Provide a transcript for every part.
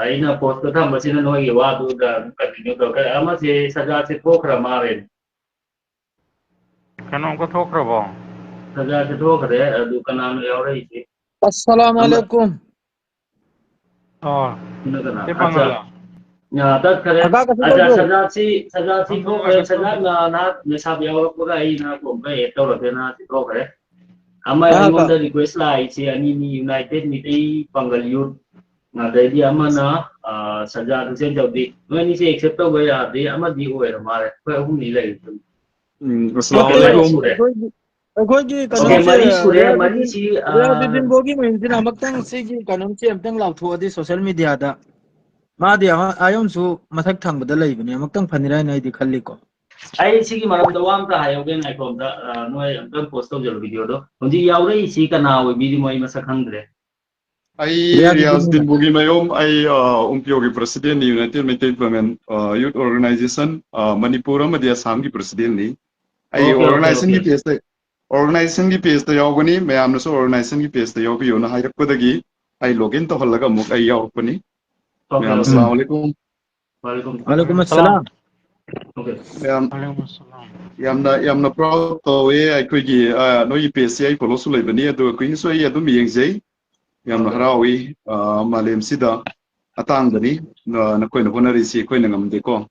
ꯑꯩꯅ ꯄꯣꯁꯇ ꯊꯝꯕꯁꯤꯅ ꯅꯣꯏꯒꯤ ꯋꯥꯗꯨꯗ ꯀꯟꯇꯤꯅ꯭ꯌꯨ ꯇꯧꯔꯛꯀꯦ ꯑꯃꯁꯦ ꯁꯖꯥꯁꯦ ꯊꯣꯛꯈ꯭ꯔ ꯃꯥꯜꯂꯦ ꯀꯩꯅꯣꯝꯀ ꯊꯣꯛꯈ꯭ꯔꯕꯣ ꯁꯖꯥꯁꯦ ꯊꯣꯛꯈ꯭ꯔꯦ ꯑꯗꯨ ꯀꯅꯥꯅꯣ ꯌꯥꯎꯔꯛꯏꯁꯦ अस्सलाम ꯑꯃ वालेकुम ꯑꯣ ꯁꯤꯅ ꯀꯅꯥ ꯁꯤ ꯑꯠꯆꯥ ꯄꯥꯡꯒꯜꯂꯣ ꯇꯠꯈ꯭ꯔꯦ अगा कैसे ꯑꯠꯆꯥ बोल ꯁꯖꯥꯁꯤ ꯑꯝꯇ ꯊꯣꯛꯈ꯭ꯔꯦ ꯀꯩꯅꯣ ꯇꯧꯗꯦ ꯁꯖꯥꯅ ꯅꯍꯥꯛ ꯃꯦꯁꯥꯞ ꯌꯥꯎꯔꯛꯄꯒ ꯑꯩ ꯅꯍꯥꯛ ꯑꯃꯨꯛꯀ ꯑꯦꯗ ꯇꯧꯔꯛꯀꯦꯅ ꯊꯣꯛꯈ꯭ꯔꯦ ꯑꯃ हाँ का ꯑꯩꯉꯣꯟꯗ ꯔꯤꯀ꯭ꯋꯦꯁ ꯂꯥꯛꯏꯁꯦ ꯑꯅꯤꯅꯤ ꯌꯨꯅꯥꯏꯇꯦꯗ ꯃꯤꯇꯩ ꯄꯥꯡꯒꯜ ꯌꯨꯠ ꯑꯗꯩꯗꯤ ꯑꯃꯅ ꯁꯟꯖꯥ ꯍꯨꯁꯦꯟ ꯆꯧꯗꯤ ꯅꯣꯏ ꯑꯅꯤꯁꯦ ꯑꯦꯛꯁꯦꯞ ꯇꯧꯕ ꯌꯥꯗꯦ ꯑꯃꯗꯤ ꯑꯣꯏꯔ ꯃꯥꯜꯂꯦ ꯑꯩꯈꯣꯏ ꯑꯍꯨꯝꯅꯤ ꯂꯩꯔꯤ ओके ꯑꯣꯀꯦ ꯃꯔꯤ Assalamualaikum. ꯁꯨꯔꯦ ꯑꯩꯈꯣꯏꯒꯤ ꯑꯣꯀꯦ ꯀꯩꯅꯣꯝꯁꯦ ꯃꯔꯤ ꯁꯨꯔꯦ ꯃꯔꯤꯁꯤ ꯔꯤꯌꯥꯗꯨddin ꯕꯣꯒꯤ ꯃꯌꯨꯝꯁꯤꯅ ꯑꯃꯨꯛꯇꯪ ꯁꯤꯒꯤ ꯀꯩꯅꯣꯝꯁꯦ ꯑꯃꯨꯛꯇꯪ ꯂꯥꯎꯊꯣꯛꯑꯗꯤ ꯁꯣꯁꯤꯌꯦꯜ ꯃꯤꯗꯤꯌꯥꯗ ꯃꯥꯗꯤ ꯑꯌꯣꯝꯁꯨ ꯃꯊꯛ ꯊꯪꯕꯗ ꯂꯩꯕꯅꯤ ꯑꯃꯨꯛꯇꯪ ꯐꯅꯤꯔꯥꯏꯅ ꯑꯩꯗꯤ ꯈꯜꯂꯤꯀꯣ ꯑꯩ ꯁꯤꯒꯤ ꯃꯔꯝꯗ ꯋꯥ ꯑꯝꯇ ꯍꯥꯏꯍꯧꯒꯦ ꯉꯥꯏꯈꯣ ꯑꯝꯇ ꯅꯣꯏ ꯑꯝꯇꯪ ꯄꯣꯁ ꯇꯧꯖꯔꯣ ꯚꯤꯗꯤꯑꯣꯗꯣ ꯍꯧꯖꯤꯛ ꯌꯥꯎꯔꯛꯏꯁꯤ ꯀꯅꯥ ꯑꯣꯏꯕꯤꯔꯤꯃꯣ ꯑꯩ ꯃꯁꯛ ꯈꯪꯗ꯭ꯔꯦ ꯔꯤꯌꯥꯗꯨddin Riyazuddin Bogi Mayom, Umpiogi President ni United Metal Women Youth Organization, Manipur Amadi Assam ki President ni. Okay okay Organization okay ki page ta yawgani, mayam naso organization ki page ta yawbi yona hayrakpadagi, login to halaga muk yawrapani. Okay Mayam okay assalamu alaikum. ꯋꯥꯂꯦꯀꯨꯝ वालेकुम ꯁꯂꯥꯝ अस्सलाम okay Mayam alaikum salam yamna proud to aikoigi noi page ai follow su leibani adu kuin so ai adum yengzai. Yamna okay harawi malem sida atangdani nakoina honarisi koina ngamde ko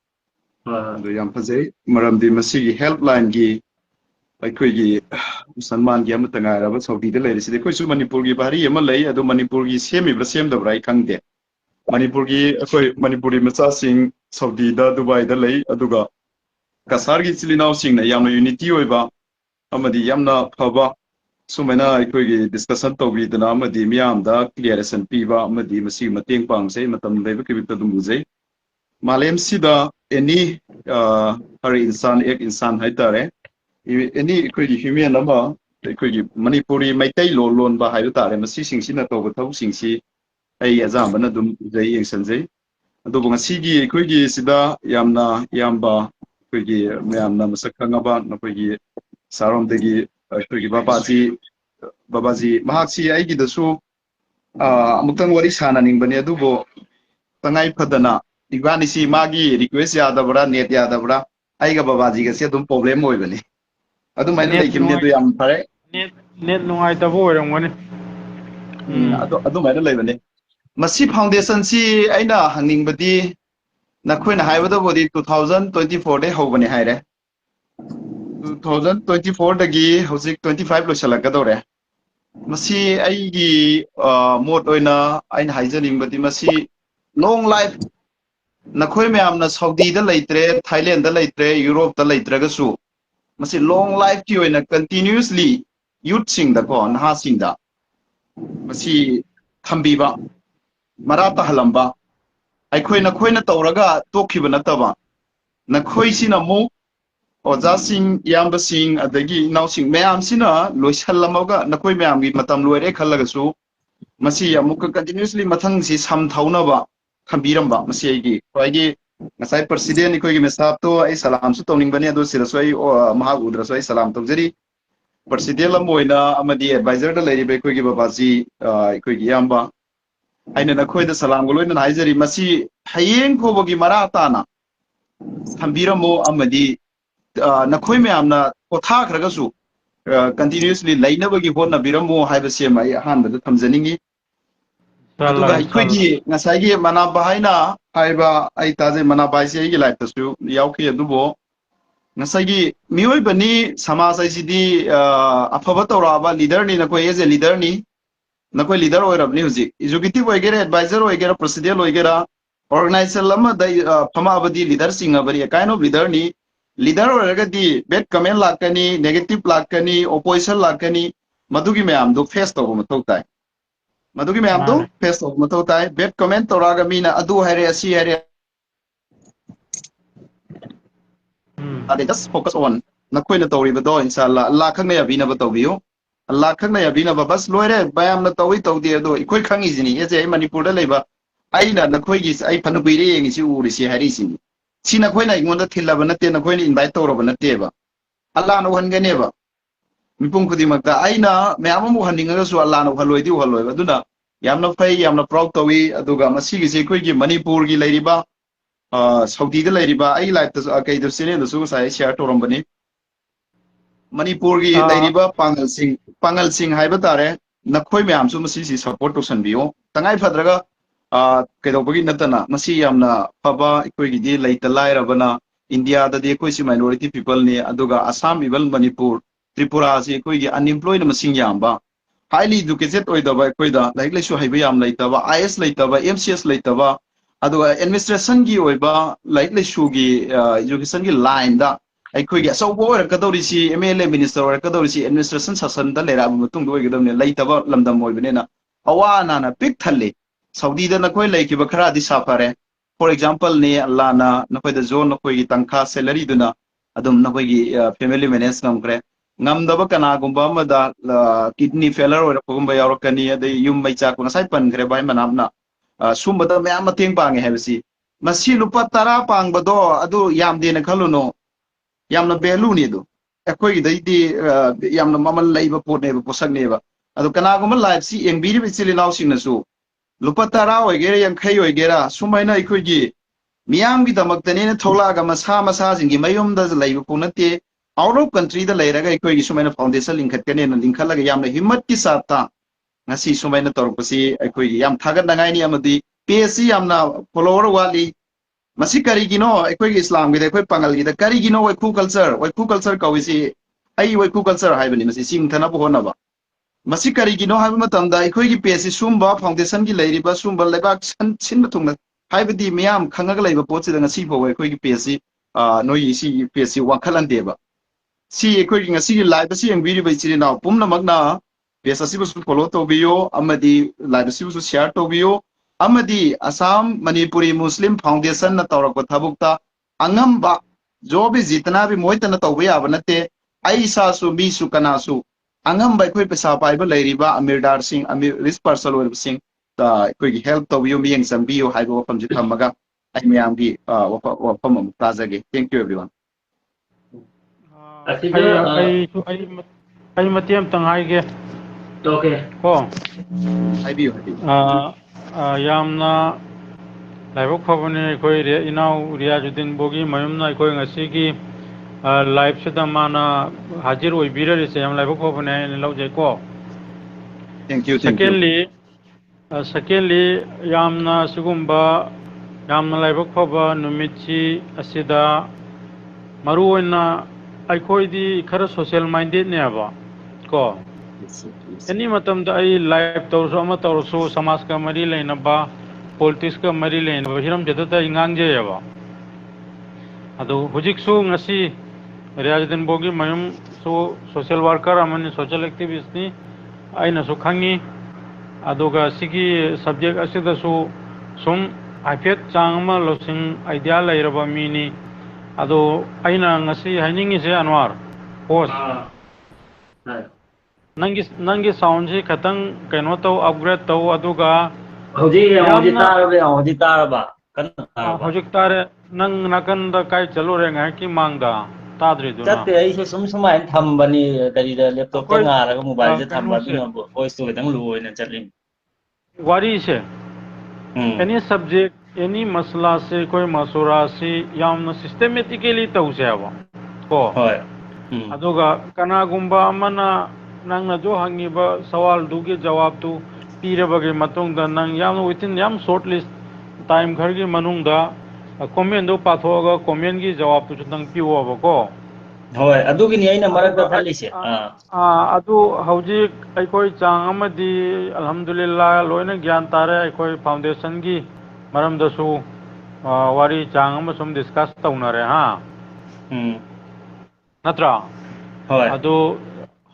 ꯍꯣꯏ ꯍꯣꯏ adu yam phajai maramdi masigi helpline gi aikoigi musalman gi amata ngairaba saudi da leirisi de koisu manipur gi bari ama lei adu manipur gi semi bra sem da brai khangde manipur gi akoi manipuri macha sing saudi da dubai da lei aduga kasar gi chilinau sing na yamna unity oiba amadi yamna phaba सुमैना अखोगी discussion तौबीदना अमदी मियामदा क्लियरेशन पीबा अमदी मसी मतेंग पांगसे मतम लेब किबित दुम बुझै मालेम सिदा एनी हर इंसान एक इंसान हाइतारे एनी अखोगी ह्यूमन अमा अखोगी मणिपुरी मैतै लोन लोन बा हाइबो तारे मसी सिंगसिना तौब थौ सिंगसी अई अजामबना दुम जै यंगसनजै अदुबो ngasiगी अखोगी सिदा यामना यामबा अखोगी मयामना मसक खंगबा नखोगी सारोमदगी अखोगी बाबाजी महाक्सी आइगिदसु अमुक्तंग वरी सानानिंगबने अदुबो तंगाई फदना इबानिसी मागी रिक्वेस्ट यादबरा नेट यादबरा आइगा बाबाजी गसे अदुम प्रॉब्लम होइबने अदुम माइना नेट लेकिमने नुंगाई अदु याम फरे नेट नुंगाइतबो ꯑꯣꯏꯔꯝꯒꯅꯤ अदुम माइना लेबने मसी फाउंडेशन सी आइना हंगनिंगबदी नखोइना हाइबदबोदी 2024 दे होबने हाइरे 2024 दगी हौजिक 25 लोइसलकदौरे मसी आइगी मोड ओइना आइना हाइजनिंगबदी मसी लॉन्ग लाइफ नखोइ मैमना सऊदी दा लेत्रे थाईलैंड दा लेत्रे यूरोप दा लेत्रगसु मसी लॉन्ग लाइफ की ओइना कंटिन्यूअसली यूथ सिंग दा को नहा सिंग दा मसी थंबीबा मराता हलंबा अखोइ नखोइना तौरगा तोखिबा नतबा नखोइ सिना मु ओजा सिंह याम सिंह अदगी नाउ सिंह मैम सिना लोइसलमगा नखोइ मैम की मतम लोइरे खल्लगसु मसी अमुक continuously मथंग C some थौनबा थंबीरंबा Masih आइगी आइगी ngasai president ikoi gi mesap to ai salam su tawning bani adu sira soi maha udra soi salam tawjari president lam oina amadi advisor da leiri be ikoi gi babaji ikoi gi yamba aina na khoi da salam go loina haijari masi hayeng khobogi mara tana thambiramo amadi नखोई मैमना पोथा खरगसु continuously लाइनबगी होना बिरमो हाइबसे माई हानबद थमजनिंगी अदुगा इखोगी ngसाइगी मना बाहाइना हाइबा आई ताजे मना बाइसे आइगी life तसु यावखि अदुबो ngसाइगी मियोय बनी समाज आइसिदी अफबा तौराबा leader नि नखोई as a leader नि नखोई लीडर ओइरबनी हुजी एजुकेटिव ओइगेरा एडवाइजर ओइगेरा प्रेसिडेंट ओइगेरा ऑर्गेनाइजेशन लमा दै फमाबदी लीडर सिंगबरी काइंड ऑफ लीडर नि लीडर होरगदी बेड कमेंट लाकनी नेगेटिव लाकनी ओपोजिशन लाकनी मधुगी मैम दो फेस तब मथौ ताई मधुगी मैम दो फेस तब मथौ ताई बेड कमेंट तौरागा मीना अदु हारे असी हारे अदे जस्ट फोकस ऑन नखोइना तौरिबदो इंशाल्लाह अल्लाह खंगना याबिनबा तौबियो अल्लाह खंगना याबिनबा बस लोइरे बयामना तौई तौदे अदो इखोइ खंगिजिनी एजे मणिपुर दा लेबा आइना नखोइगी आई फनु बिरे येंगिसी उरिसी हारिसिनी सी नखोइना इगोंदा थिल्लाबा नते नखोइना इनवाइट तौरबा नतेबा अल्लाह न हनगनेबा मिपुम खुदिमक्ता आइना मैम अमु हनिंगसु अल्लाह न हलोइदी हलोइबा दुना यामना फै यामना प्राउड तवी अदुगा मसीगिसे अखोइगी मणिपुर गी लेरिबा सौदी दा लेरिबा आई लाइफ ता कई द सिने दसु साइ शेयर तोरमबनी मणिपुर गी लेरिबा पांगल सिंह हाइबा तारे नखोइ म्यामसु मसीसी सपोर्ट तोसनबियो तंगाइ फद्रगा कइदोबगी नतना मसी यामना फबा अखोइगी दि लेइता लाइरबना इंडिया दा दि अखोइसी माइनॉरिटी पीपल ने अदुगा असम इवन मणिपुर त्रिपुरा से अखोइगी अनएम्प्लॉयड मसिंग यामबा हाईली एजुकेटेड ओइदबा अखोइदा लाइक लाइसु हाइबा याम लेइतबा आईएएस लेइतबा एमसीएस लेइतबा अदुगा एडमिनिस्ट्रेशन की ओइबा लाइक लाइसु की एजुकेशन की लाइन दा अखोइगी असौबो ओरकदौरिसी एमएलए मिनिस्टर ओरकदौरिसी एडमिनिस्ट्रेशन शासन दा लेराब मतुंग ओइगदमने लेइतबा लमदम ओइबनेना अवा नाना पिक थल्ले सऊदी दा नखोइ लेकिबा खरादि साफारे फॉर एग्जांपल ने अल्लाह ना नखोइ दा जोन नखोइगी तंखा सैलरी दुना अदुम नखोइगी फैमिली मैनेज नमग्रे ngamdaba kana gumba amada kidney failure or gumba yaurkani ade yum mai cha ko ngasai pangre bai manamna sumbada mayam mateng pange habisi masi lupa tara pangbado adu yamde na khaluno yamna belu ni du ekoi dai di yamna mamal leiba pot ne posak ne ba adu kana gumba life si engbiri bichili naw sing na su lupa tara oigera yang khai oigera sumaina ekoi gi miyam gi damak tane na thola ga masa jingi mayum da leiba punate out of country दा लेरगा अखोइगी सुमाइना foundation लिंखतकने न लिंखलगा यामना हिम्मत की साथा ngasi सुमाइना तोरपसी अखोइगी याम थागत नगाइनी अमदी PSC यामना follower वाली मसी करिगिनो अखोइगी इस्लाम गिदे अखोइ पंगल गिदे करिगिनो वैखु culture कविसी आई वैखु culture हाइबनी मसी सिंगथना बहोनबा मसी करिगिनो HYBE मतमदा अखोइगी PSC zumba foundation की लेरिबा zumba लेबाक सिन थुंगना हाइबदी मियाम खंगगा लेबा पोछि दा ngasi फो अखोइगी पीएससी नोई सी पीएससी वाखलन देबा सी अखोइगी ngasi लाइव सी यंगबिरि बैचिरि नाउ पुमनमगना पेज असिबसु फॉलो तोबियो अमदी लाइव असिबसु शेयर तोबियो अमदी असम मणिपुरी मुस्लिम फाउंडेशन न तौरक थबुक्ता अंगमबा जो भी जितना भी मोइतना तौबे याब नते आइसासु बीसु कनासु अंगमबा अखोइ पैसा पाइबा लेरिबा अमीरदार सिंह अमीर रिच पर्सन ओइब सिंह ता अखोइगी हेल्प तोबियो मियंग संबियो हाइबो वफम जि थमगा आई मयामगी वफम ताजगे थैंक यू एवरीवन आई मतियम तंगाइगे ओके को हाइबियो यामना लाइव खबने कोई रे इनाउ रियाजुद्दीन बोगी मयुमना कोई ngasi की लाइव से माना हाजिर ओइ बिररे से हम लाइव खबने लौजे को थैंक यू सेकेंडली यामना सुगुम्बा यामना लाइव खब नुमिची असिदा मरुओना अखोइदी खरा सोशल माइंडेड ने अब को एनी मतम दा आई लाइव तौरसो अमा तौरसो समाज का मरी लेनबा पॉलिटिक्स का मरी लेनबा हिरम जतता इंगांजे अब अदो हुजिकसु ngasi रियाजुद्दीन बोगी मयुम सो सोशल वर्कर अमन सोशल एक्टिविस्ट नि आइना सो खंगी अदोगा सिगी सब्जेक्ट असिदसु सुम आफेट चांगमा लोसिंग आइडिया लेरबा मिनी अदो आइना ngasi हाइनिंग से अनवर होस्ट नंगी साउंड से खतंग कनो तो अपग्रेड तो अदुगा हौजी तारबा हौजिक तारे नंग नकन द काय चलो रे ngai की मांगदा ताद्रि दुना चते ऐसे सुमाइन थंबनी करी लैपटॉप पे ngaरागा मोबाइल से थंबा बिना वॉइस तो खतंग लुओइना चलिन वारी से एनी सब्जेक्ट एनी मसला से कोई मसूरा से यामना सिस्टमेटिकली तौसे अब को होय अदुगा कनागुंबा अमना नंगना जो हंगीबा सवाल दुगे जवाब तु पीरबगे मतुंग द नंग याम विथिन याम शॉर्ट लिस्ट टाइम खरगी मनुंग दा कमेंट दो पाथोगा कमेंट की जवाब तु चंग पिवोब को होय अदुगी नि आइना मरक द थालिसे अदु हौजिक अखोय चांग अमदी अल्हम्दुलिल्लाह लोइना ज्ञान तारे अखोय फाउंडेशन की मरम दसु वारी चांग अम सुम डिस्कस तौनरे हा नत्रा होय अदु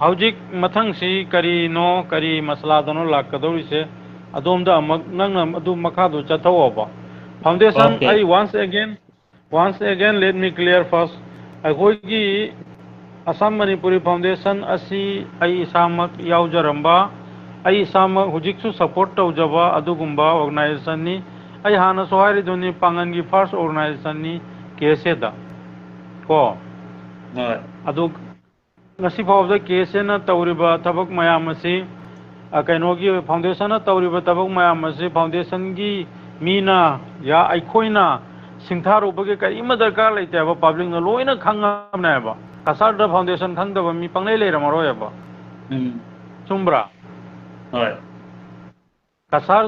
हौजिक मथंग सी करी नो करी मसला दनो लाकदोरी से अदोम दा नंग अदु मखा दु चथोबा फाउंडेशन आई once again let me clear first अखोगी असम मणिपुरी फाउंडेशन असी आई सामक याउजरंबा आई सामक हुजिकसु सपोर्ट तौजबा अदुगुंबा ऑर्गेनाइजेशन नि आई हाना सोहारी दुनी पांगन की फर्स्ट ऑर्गेनाइजेशन नि केसे दा को अदु ngasi fawda kese na tawriba tabak mayam asi कहीं फाउंडेशन तौरीब तबक मैम फाउंडेशन की मीना या अखोना सिंथारूबगे करीम दरकार लेते पब्लिक लोन खंगनेब कसार फाउंडेशन खंगब मी पंगले लेरमरोब चुम्ब्रा Kasar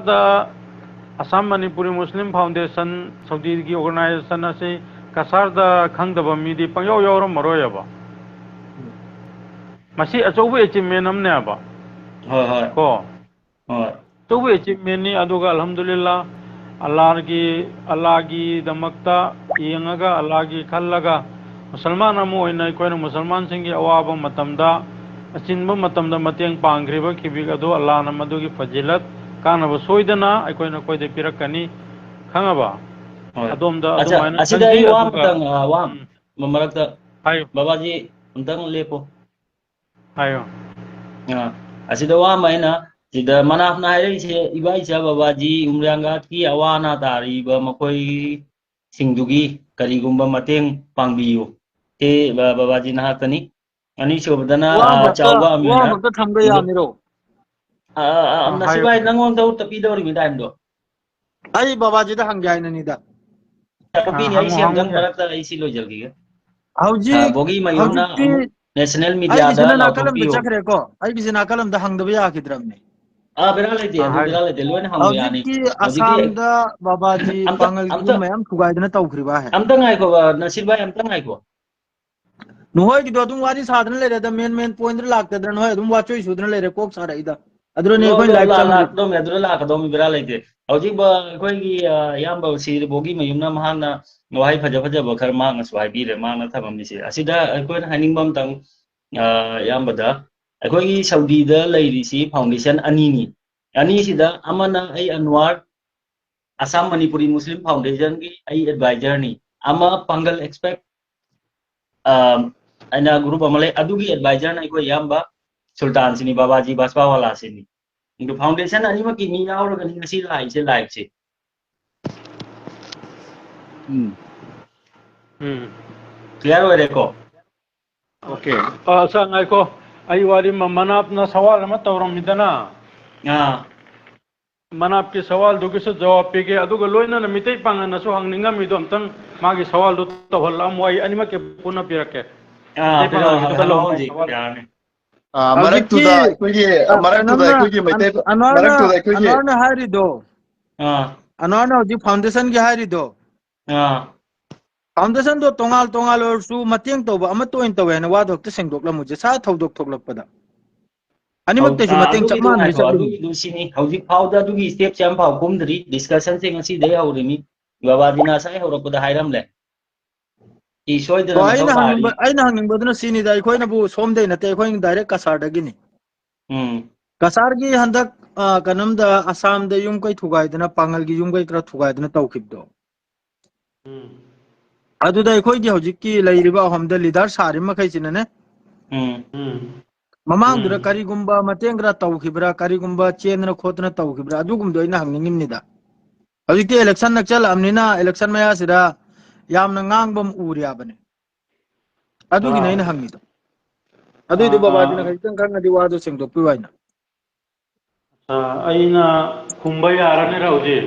Assam Manipuri Muslim foundation Saudi की ऑर्गेनाइजेशन से कसार खंगब मीदी पंगयौ यौरमरोब मसी अचौब एचिवमेंट अमनेब को अचौब एचिवमेंट नि अदुगा अल्हम्दुलिल्लाह अल्लाह की दमकता येंगा अल्लाह की खल्लगा मुसलमान अमोइना मुसलमान सिंगी अवाब मतमदा अचिनब मतमदा मतेंग पांग्रिब खिबिग अदो अल्लाह न मदुगी फजिलत कानब सोइदना अखोइना कोइदे पिरकनी खंगबा अदोमदा अदुमाइना असिदा आई वा मतंग वा ममरकता हायो बाबाजी उंतंग लेपो हायो असिदा वा माइना सिदा मनाफना हाइरैसे इबाइसा बाबाजी उमरांगात की अवाना तारीब मखोई सिंगदुगी करीगुंबा मतेंग पांगबियो ते बाबाजी नहातनी अनि सोबदना चावगा अमीना वा मक्ता थंगा यामिरो नसिबाई नंगों दौ तपीदौर मी टाइम दो आई बाबाजी दा हंगाय ननीदा तपीनी आई सी हमदंग मरकता आई सी लो जल्दी हौजी बोगी मयूना नेशनल आई मीडिया दा बिजना नाकलम दा लाउथोपियो चखरे को आई बिजना नाकलम दा हंगदबा याखिद्रमने बेरा लेते अदु बेरा लेते लोन हम यानी हौजी असम दा बाबाजी पांगल की मयम थुगाइदना तौखरिबा है अमतंग आइको नसीब भाई अमतंग आइको नुहोय की दो वारी साधन ले रे दा मेन पॉइंट लागतद्र नुहोय दुम वाचोई सुधन ले रे कोक साराइदा अदुने कोई लाइक चंग दो मे अदुला लाकदो मी बेरा लेते हौजी बा कोई की याम बा सी बोगी मयूना महाना वाई फजा फजा बखर मांग स्वाई बीरे मांग थबम मिसे असिदा कोई हाइनिंग बम तंग याम बदा कोई सऊदी दा लेरिसी फाउंडेशन अनीनी अनी सिदा अमना आई अनवर असम मणिपुरी मुस्लिम फाउंडेशन की आई एडवाइजर नी अमा पंगल एक्सपेक्ट अना ग्रुप अमले अदुगी एडवाइजर ना कोई याम सुल्तान सिनी बाबाजी बासपा वाला सिनी इंदु फाउंडेशन अनिमा की मी याव रगनी ngasi लाइव से क्लियर हो रे को ओके संगाई को आई वारी मनापना सवाल म तौरमिदना मनाप के सवाल दुगी से जवाब पेगे अदुगा लोइना न मितै पांगना सु हंगनिंगा मिदो अमतंग मागी सवाल दु तहल्लाम वाई अनिमा के पुना पिरके मरक्तुदा कोई मैते मरक्तुदा कोई अनवाना हारिदो अनवाना होजी फाउंडेशन की हारिदो फाउंडेशन दो तोंगाल और सु मतेंग तोबा अम तोइन तवे न वादोक ते सेंगदोकला मुजे सा थौदोक थोकलपदा अनिमक तेसु मतेंग चकमान रि चकलु अदुगी सिनी हौजी फाउदा अदुगी स्टेप चम फाउ कुमदरी डिस्कशन से ngasi दे हौरिमी बाबाजीना साइ हौरपदा हाइरमले अना हंगबदना सीनी दा अखोइना बु सोमदे नते अखोइन डायरेक्ट कसार दगिनी कसार की हंदक कनम दा असम दा युम कई थुगाइदना पांगल की युम कई करा थुगाइदना तौखिबदो अदुदा अखोइ की हौजिक की लैरिबा हमदा लीडर सारि मखै चिनने ममांग दुरा करिगुंबा मतेंगरा तौखिब्रा करिगुंबा चेनना खोतना तौखिब्रा अदुगुमदो इना हंगनिंगनिदा हौजिक इलेक्शन नक्चल अमनिना इलेक्शन मया सिदा यामना ngangbam uriabane adugi naina hangnido aduidu babajina kaitang khangadi wadu sengdokpi waina aina khumba yarane rauji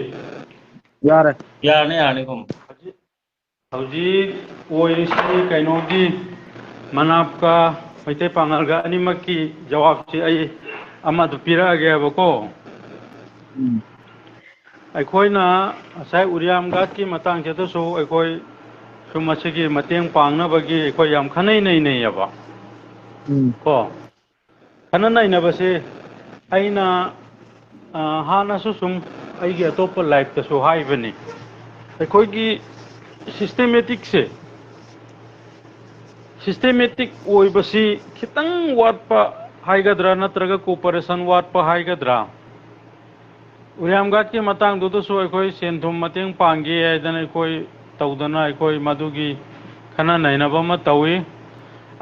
yarne khum hauji oisi kainogi manapka maite pangalga animaki jawab si ai amadu pirage abako अखोइना असai उरियाम गात की मतंग से सो अखोइ सुमसे की मतेंग पांगना बगी अखोइ याम खनै नै अब को खन नै न बसे अइना हाना सु सुम अइगे अतोप लाइफ तसु हाइबनी अखोइ की सिस्टेमेटिक ओइबसी खितंग वाटपा हाइगद्रा नत्रगा कोऑपरेशन वाटपा हाइगद्रा उरियामगाट के मतंग दुदसु अखोइ सेंथुम मतेंग पांगे आइदना अखोइ तौदना अखोइ मदुगी खना नैनबा म तौई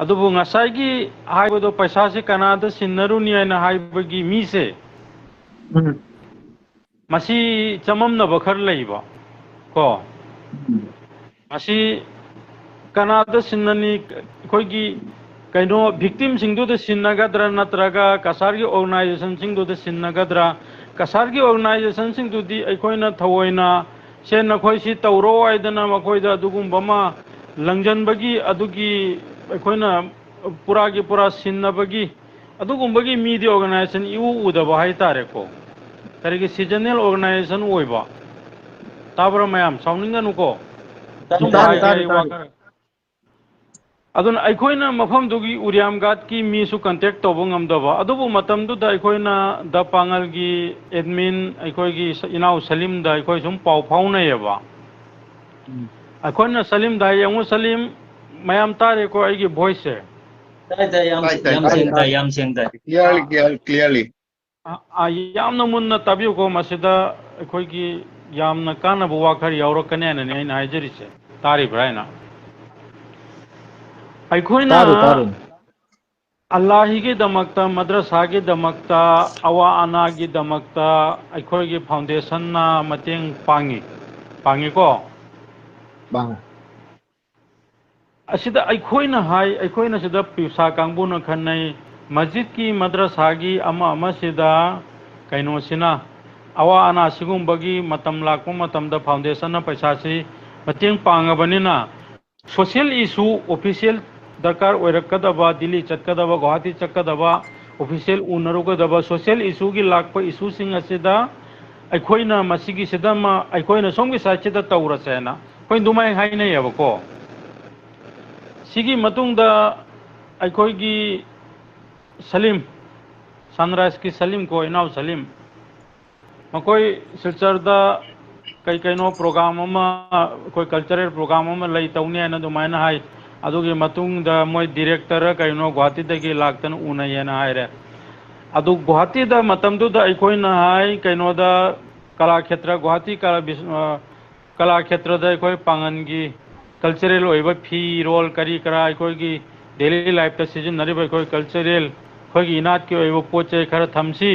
अदुबु ngसाइगी हाइबदो पैसा से कनादा सिन्नरुनी आइना हाइबगी मी से मसी चमम न बखर लइबा को मसी कनादा सिन्ननी अखोइगी कहीं victim सिंधु सिन्नगद्रा नत्रगा कसार की ऑर्गेनाइजेशन सिंधु सिन्नगद्रा कसार की ऑर्गेनाइजेशन सिंधु दी अखोइना थवोइना से नखोइ सि तौरो आइदना मखोइदा दुगुंबमा लंजनबगी अदुगी अखोइना पूरा की पूरा सिन्नबगी अदुगुंबगी मीडिया ऑर्गेनाइजेशन इउ उदबा हाइतारे को करिगे सीजनल ऑर्गेनाइजेशन ओइबा ताब्रा मैम साउनिंगनुको अदुन अखोइना मफम दुगी उरियाम गात की मीसु कांटेक्ट तोबो ngamdaba अदुबु मतम दुदा अखोइना द पांगल की एडमिन अखोइगी इनाउ सलीम दा अखोइ सुम पाउ फाउनयबा अखोइना सलीम दा यंगु सलीम मयाम तारे को आइगी वॉइस है याम सेंगदा clearly याम नमुन्ना तबियो को मसिदा अखोइगी यामना कानबु वाखर यावरकने ने आइना हाइजरिसे तारी ब्राइना अखोइना अल्लाह की दमकता मद्रसा की दमकता अवा अना की दमकता अखोइगी फाउंडेशन ना मतेंग पांगी को बांग असिदा अखोइना हाई अखोइना सिदा पिसा कांगबुना खन्नै मस्जिद की मद्रसा की अमा सिदा कैनो सिना अवा अना सिगुंबगी मतम लाको मतम द फाउंडेशन ना पैसा से मतेंग पांगबनिना सोशल इशू ऑफिशियल दरकार ओरकदबा दिल्ली चटकदबा गुवाहाटी चटकदबा ऑफिशियल उनरुगदबा सोशल इशू की लाख इशू सिंग असिदा अखोइना मसिगी सिदमा अखोइना सोंगी साइचिदा तौरसेना कोइ दुमाय हाइनयबको सिगी मतुंगदा अखोइगी सलीम सनराइज की सलीम को इनाउ सलीम मकोई सिलचरदा कई कईनो प्रोग्राम कोई कल्चरल प्रोग्राम लई तौने न दुमायना हाई अदुगी मतुंग द मोय डायरेक्टर कईनो गुवाहाटी दगी लाक्तन उनयना हायरे अदु गुवाहाटी द मतम दु द अखोइना हाई कईनो द कला क्षेत्र गुवाहाटी कला क्षेत्र द अखोइ पांगनगी कल्चरल ओइबा फी रोल करी करा अखोइगी डेली लाइफ द सीजन नरिबा अखोइ कल्चरल अखोइगी इनात की ओइबा पोचे खर थमसी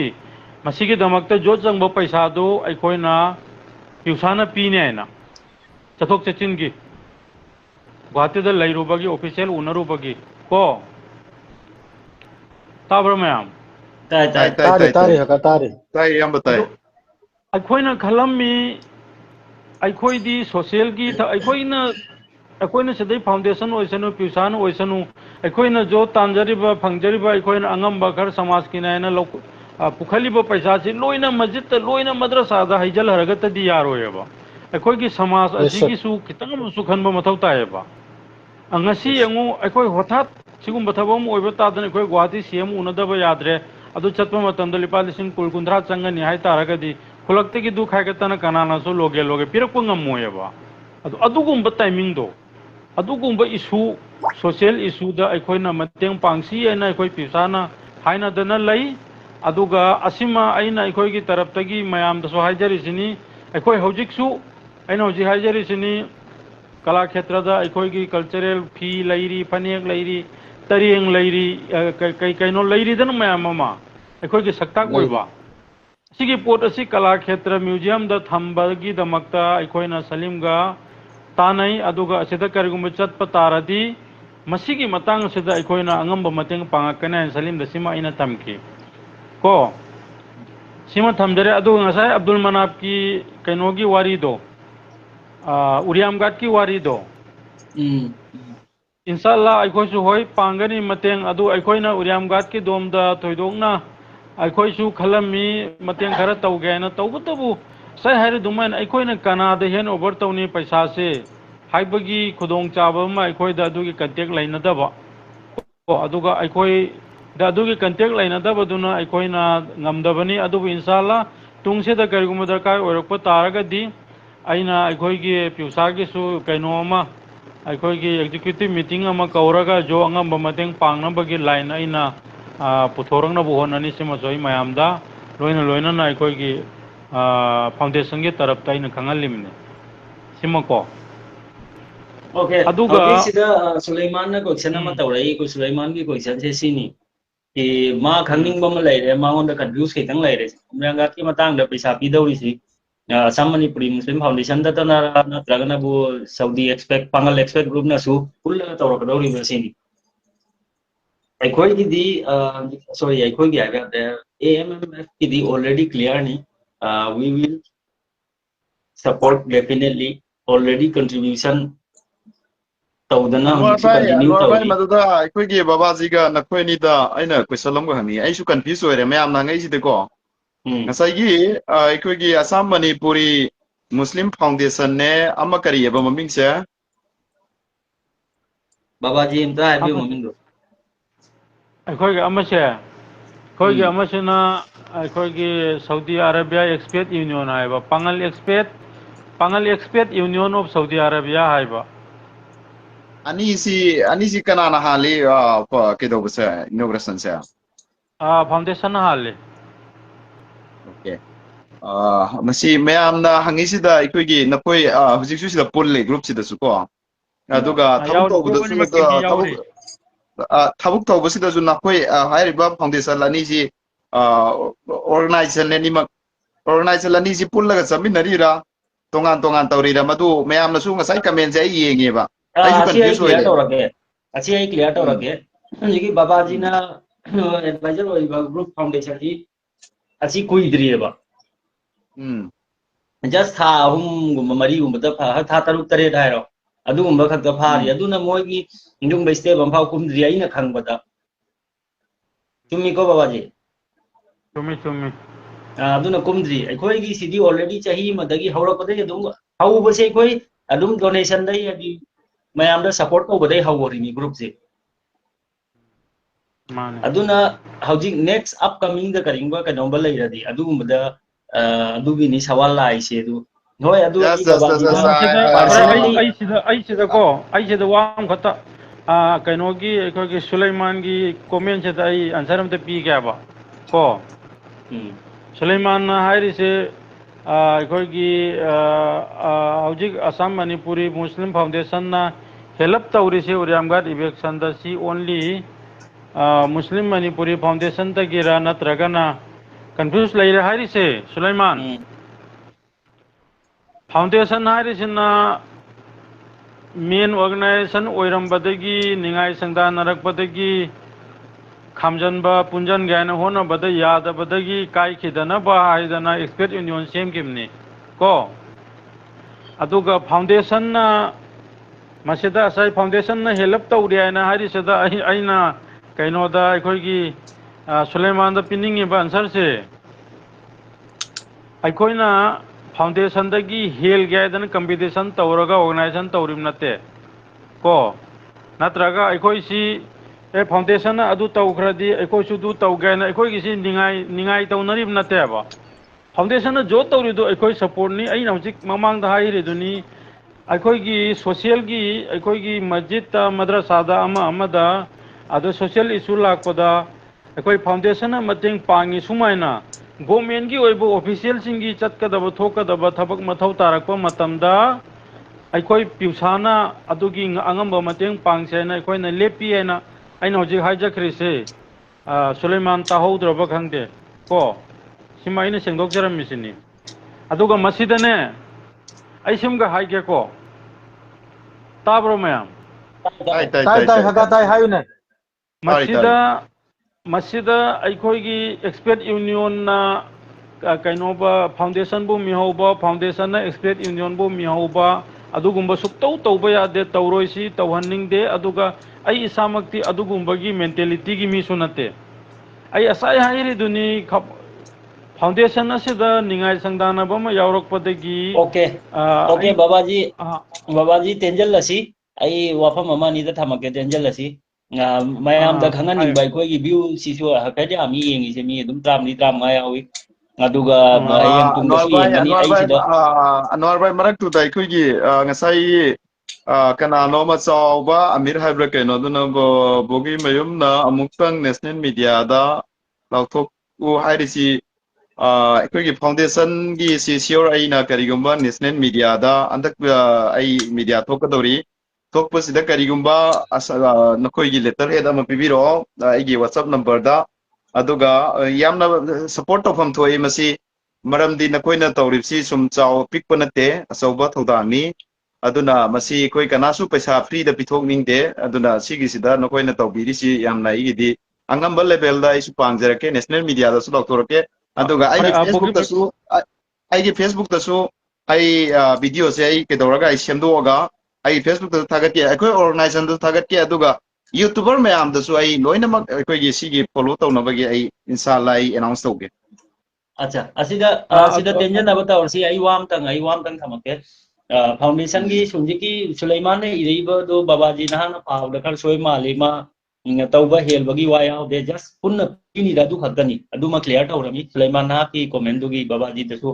मसिगी दमकत जो चंगबो पैसा दो अखोइना पिउसाना पीने आइना चथोक चचिन की गुवाहाटी द लैरुबगी ऑफिशियल उनरुबगी को ताब्र मैम ताई याम बताए अखोइना खलमी अखोइदी सोशल की अखोइना सदै फाउंडेशन ओइसनु पिउसान ओइसनु अखोइना जो तांजरिबा फंगजरिबा अखोइना अंगम खर समाज की नायना पुखलिबा पैसा से लोइना मस्जिद लोइना मद्रसा दा हाइजल हरगतदी यारोयबा अखोइगी समाज असिगी सु खितंग सुखनबा मथौ तायबा अंगसी यंगु अखोइ होथात सिगुम बथबम ओइबा तादन अखोइ गुवाहाटी सीएम उनदबा याद्रे अदु चतप मतंद लिपा लिसिंग कुलकुंद्रा चंगनी हाय तारगदी खुलक्ते की दुख हायगतन कनाना सु लोगे पिरकप ngमोयबा अदु अदुगुम टाइमिंग दो अदुगुम इशू सोशल इशू द अखोइना मतेंग पांगसी एना अखोइ पिसाना हाइना दना लई अदुगा असिमा आइना अखोइगी तरफतगी मयाम दसो हाइजरिसिनी अखोइ हौजिकसु आइना हौजि हाइजरिसिनी कला क्षेत्र द अखोइगी कल्चरल फी लैरी फनेक लैरी तरियंग लैरी कईनो लैरी दन मयाम मा अखोइगी सक्ताक ओइबा सिगी पोट असि कला क्षेत्र म्यूजियम द थंबगी दमकता अखोइना सलीमगा तानई अदुगा असिदा करिगुम चतप तारदी मसिगी मतंग सिदा अखोइना अंगंब मतेंग पांगकने सलीम द सिमा आइना तमकी को सीमा थमजरे अदु ngасai अब्दुल मनाफ की कैनोगी वारी दो उरियाम गाट की वारी दो इंशाल्लाह अखोइसु होय पांगनी मतेंग अदु अखोइना उरियाम गाट की दोम दा थोइदोंगना अखोइसु खलमी मतेंग खरा तौगेना तौबतबु सै हारि दुमन अखोइना कनादा हेन ओवर तौनी पैसा से हाइबगी खुदोंग चाबा मा अखोइदा अदुगी कंटेक्ट लाइनदबा को अदुगा अखोइ दादुगी कंटेक्ट लाइनदबदुना अखोइना ngamdabani अदुबु इंशाल्लाह तुंगसे द करिगुम दरकार ओरकप तारगदी आइना अखोइगी पिउसागी सु कैनोमा अखोइगी एग्जीक्यूटिव मीटिंग अमा कौरगा जो अंगम बमतेंग पांगनबगी लाइन आइना पुथोरंगनबु होननी सिमा सोई मयामदा लोइना ना अखोइगी फाउंडेशन की तरफ ताइना खंगलिमने सिमको ओके अदुगा सिदा सुलेमान ना क्वेश्चन अमा तौरई को सुलेमान की क्वेश्चन से सिनी कि मा खंगनिंग बम लाइरे मांगोंदा कंफ्यूज खितंग लाइरे उमयांगा की मतंग द पैसा पीदौरिसी असम मणिपुरी मुस्लिम फाउंडेशन दा तना नत्रगना बु Saudi expect Pongal expect group ना सु फुल तौरकदौरी बसिनी ꯑꯩꯈꯣꯏꯒꯤꯗꯤ sorry ꯑꯩꯈꯣꯏꯒꯤ ꯍꯥꯏꯕ ꯌꯥꯗꯦ AMMF ꯒꯤꯗꯤ already clear ni we will support definitely already contribution tawdana hojik continue Anwar bhai tawri maduda aikoigi babajiga nakhoinida aina question amga hangi aisu confuse oire mayam na ngai side ko ngasai aikoigi Assam Manipuri Muslim Foundation ne ama kari eba maming se babaji imta haibi mamingo ꯑꯩꯈꯣꯏꯒꯤ ꯑꯃꯁꯦ ꯑꯩꯈꯣꯏꯒꯤ ꯑꯃꯁꯤꯅ ꯑꯩꯈꯣꯏꯒꯤ Saudi Arabia ꯑꯦꯛꯁꯄꯦꯠ union ꯍꯥꯏꯕ ꯄꯥꯡꯒꯜ ꯑꯦꯛꯁꯄꯦꯠ union of Saudi Arabia ꯍꯥꯏꯕ anisi kanana hali kedobu se inauguration se ꯐꯥꯎꯟꯗꯦꯁꯟꯅ ꯍꯥꯜꯂꯤ okay masi mayam na hangi sida aikoigi nakoi hujiksu sida pulle group sida su ko aduga thabuk ꯌꯥꯎꯔꯤ group tawbuda su ꯑꯅꯤꯃꯛꯀꯤꯗꯤ thabuk ꯌꯥꯎꯔꯤ tabuk tawbasida nakoi hairiba foundation lani si organization ni mak organization lani si pullaga chaminarira tongan tawrira madu mayamna su ngasai comment se yenge ba ai su asi ai confuse clear oile tawrage asi ai clear tawrage hojiki babaji na advisor oiba group foundation di asi kuidriyeba just tha ahum gumba mari gumba da tha taruk tare hairo adugumba khakta phari aduna moigi indung step am phau kumdri aina khangbada chumi ko babaji ꯆꯨꯝꯃꯤ aduna kumdri akhoi gi cd already chahi madagi haurakadai adum haubase akhoi adum donation dai adi mayam da support ko badai hauri ni group se ꯃꯥꯅꯦ aduna hojik next upcoming da karingba kanomba lairadi adugumba adugi ni sawal lai se du hoi adu yes ai yes yes babaji yes da I ꯑꯩꯁꯤꯗꯀꯣ ꯑꯩꯁꯤꯗ ꯋꯥ ꯑꯃꯈꯛꯇ ꯀꯩꯅꯣꯒꯤ ꯑꯩꯈꯣꯏꯒꯤ ꯁꯨꯂꯩꯃꯥꯟꯒꯤ ꯀꯣꯃꯦꯟꯁꯤꯗ ꯑꯩ answer ꯑꯝꯇ ꯄꯤꯒꯦꯕ ꯀꯣ ꯁꯨꯂꯩꯃꯥꯟꯅ ꯍꯥꯏꯔꯤꯁꯦ ꯑꯩꯈꯣꯏꯒꯤ ꯍꯧꯖꯤꯛ ꯑꯁꯥꯝ ꯃꯅꯤꯄꯨꯔꯤ ꯃꯨꯁꯂꯤꯝ ꯐꯥꯎꯟꯗꯦꯁꯟꯅ ꯍꯦꯜꯞ ꯇꯧꯔꯤꯁꯦ ꯎꯔꯤꯌꯥꯝꯒꯥꯠ ꯏꯚꯦꯛꯁꯟꯗ ꯁꯤ ꯑꯣꯟꯂꯤ ꯃꯨꯁꯂꯤꯝ ꯃꯅꯤꯄꯨꯔꯤ ꯐꯥꯎꯟꯗꯦꯁꯟꯗꯒꯤꯔ ꯅꯠꯇ꯭ꯔꯒꯅ ꯀꯟꯐ꯭ꯌꯨꯁ ꯂꯩꯔꯦ ꯍꯥꯏꯔꯤꯁꯦ ꯁꯨꯂꯩꯃꯥꯟ फाउंडेशन है मेन ऑर्गेनाइजेशन ओरंबदगी निगाय संदानरकपदगी खामजनबा पुंजन गायन होनबद यादबदगी कायखिदनबा हाइदना एक्सपर्ट यूनियन सेमकिमनी को अदुगा फाउंडेशन ना मसिदा असै फाउंडेशन ना हेल्प तौरि आइना हारिसदा आइना कैनोदा अखोइगी सुलेमान दा पिनिंगिबा आंसर से अखोइना फाउंडेशन दगी हेल गैदन कंपटीशन तौरगा ऑर्गेनाइजेशन तौरिम नते को नत्रगा अखोइसी ए फाउंडेशन अदु तौखरदी अखोइसु दु तौगैना अखोइगिसी निगाय तौनरिम नतेबा फाउंडेशन जो तौरिदो अखोइ सपोर्ट नि अइना हुजिक ममांग दा हाइरिदुनी अखोइगी सोशल की अखोइगी मस्जिद मद्रसादा अमदा अदो सोशल इशू लाकपदा अखोइ फाउंडेशन मतेंग पांगी सुमाइना गवर्नमेंट की ओइबो ऑफिशियल सिंगी चटकदब थोकदब थबक मथौ तारकप मतमदा अखोइ पिउसाना अदुगी अंगंब मतेंग पांगसेना अखोइना लेपी हैना अइना हुजिक हाइजखरिसे सुलेमान ताहौद्रब खंगदे को सिमा अइना सेंगदोकजरमिसिनी अदुगा मसिदने अइसिमगा हाइगे को ताब्रो मैम ताई हगा ताई हायुने मसिदा अखोइगी एक्सपर्ट यूनियन ना कैनोबा फाउंडेशन बु मिहौबा फाउंडेशन ना एक्सपर्ट यूनियन बु मिहौबा अदुगुंबा सुक्तौ तौबा यादे तौरोइसी तौहन्निंगदे अदुगा आई इसामक्ति अदुगुंबगी मेंटेलिटी की मिसु नते आई असाय हाइरिदुनी फाउंडेशन असिदा निगाय संदानबम यावरकपदगी ओके ओके बाबाजी तेंजलसी आई वाफम अमा Nida थमके तेंजलसी mayam da khangan ning bai khoi gi view si so ha ka ja mi yengi se mi dum tram ni tram nga yawi aduga ayeng tung da su yengani ai sida Anwar bhai marak tu dai khoi gi ngasai kana no ma chawba amir haibra kaino duna bogi mayum na amuktang national media da lauthok u hairisi khoi gi foundation gi si sure ai na karigumba national media da andak ai media thokadori थोपसीद करीगुंबा नखोइगी letterhead अमा पिबिरो आइगी WhatsApp number दा अदुगा यामना support तौफम थोई मसी मरमदी नखोइना तौरिबसी सुम चाव pickup नते अचौबा थौदांगनी aduna masi koi kanasu paisa free da pithok ningde aduna sigi sida nokoi na tawbiri si yamna igidi angamba level da isu pangjarake national media da su doctorake aduga ai Facebook da su ai Facebook da su ai video se ai kedoraga ai semdoga ai Facebook da thagati ai koi organization da thagati aduga YouTuber mayam da su ai loina mak koi gi sigi follow tawnabagi ai inshallah ai announce tawge acha asida tension na bata or si ai wam tang thamake foundation gi sunji ki Sulaiman ne iriba do babaji na na paw da kar soi malima inga tauba hel bagi wa ya de just punna pini da du khadani adu ma clear tawrami Sulaiman na ki comment du gi babaji da su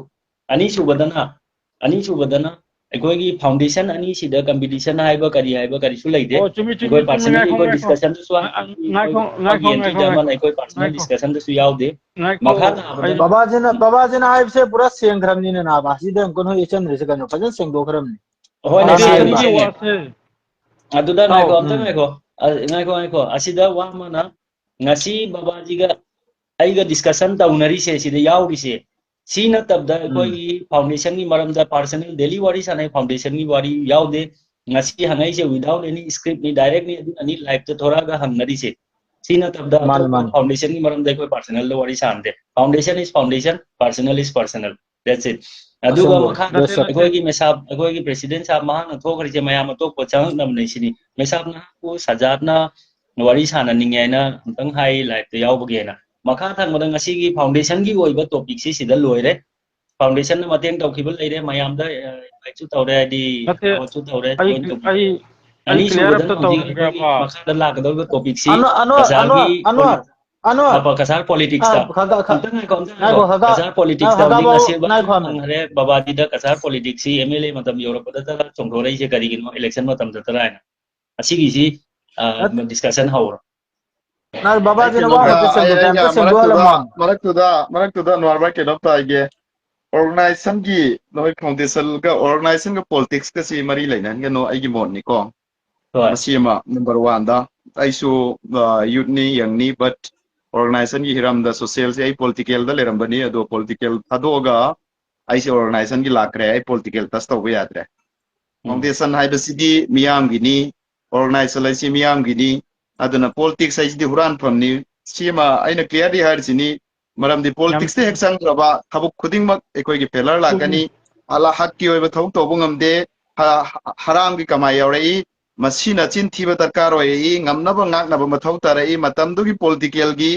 ani subadana akoi gi foundation ani sida competition haiba kari su leide akoi personal akoi discussion su ngai jaman akoi personal discussion su yaude makha babaji na haib se pura seng khram ni na ba sida kon ho echan ri se kan fajan seng do khram ni hoi na seng aduda ngai ko asida wa mana ngasi babaji ga aiga discussion taunari se sida yauri se सीना तब दा कोई foundation की मरम दा personal daily वारी साने foundation की वारी याव दे ngasi hangai se without any script ni direct ni ani live to thora ga hangari se सीना तब दा फाउंडेशन की मरम दा कोई पर्सनल लो वारी सान दे foundation is foundation personal is personal that's it aduga makha koi gi mesab koi gi president sahab mahang thokari je mayam to ko chang nam nei sini mesab na ko sajat na wari sana ningai na tang hai live to yaw bage na makha thang madang asigi foundation gi oiba topic si sida loire foundation na mateng tawkhibal leire mayam da ai chu tawre di chu tawre ani clear up to makha da la ga do topic si ano apa kasar politics da kasar politics da ni nasi hare babaji da kasar politics si MLA matam Europe da ta chongthore se kari gin election matam da tara na asigi si discussion haur na babaji na wa ta sem do la marak tu da normal ke dapta age organization gi noi foundation ga organization ga politics ka si mari lainan ga no ai gi mon ni ko masima number 1 da ai su youth ni yang ni but organization gi hiram da social se ai political da leram bani ado political thadoga ai se organization gi lakre ai political tas to ya tre foundation hai ba sidi miyam gi ni organization lai si miyam gi ni aduna politics ai di huran from ni sima aina clear di har sini maram di politics te heksang raba thabuk khuding mak ekoi gi failure la gani ala hak ki oiba thau to bungam de haram gi kamai yaurei masina chin thiba darkar oi ngamna ba ngak na ba mathau tarai matam du gi political gi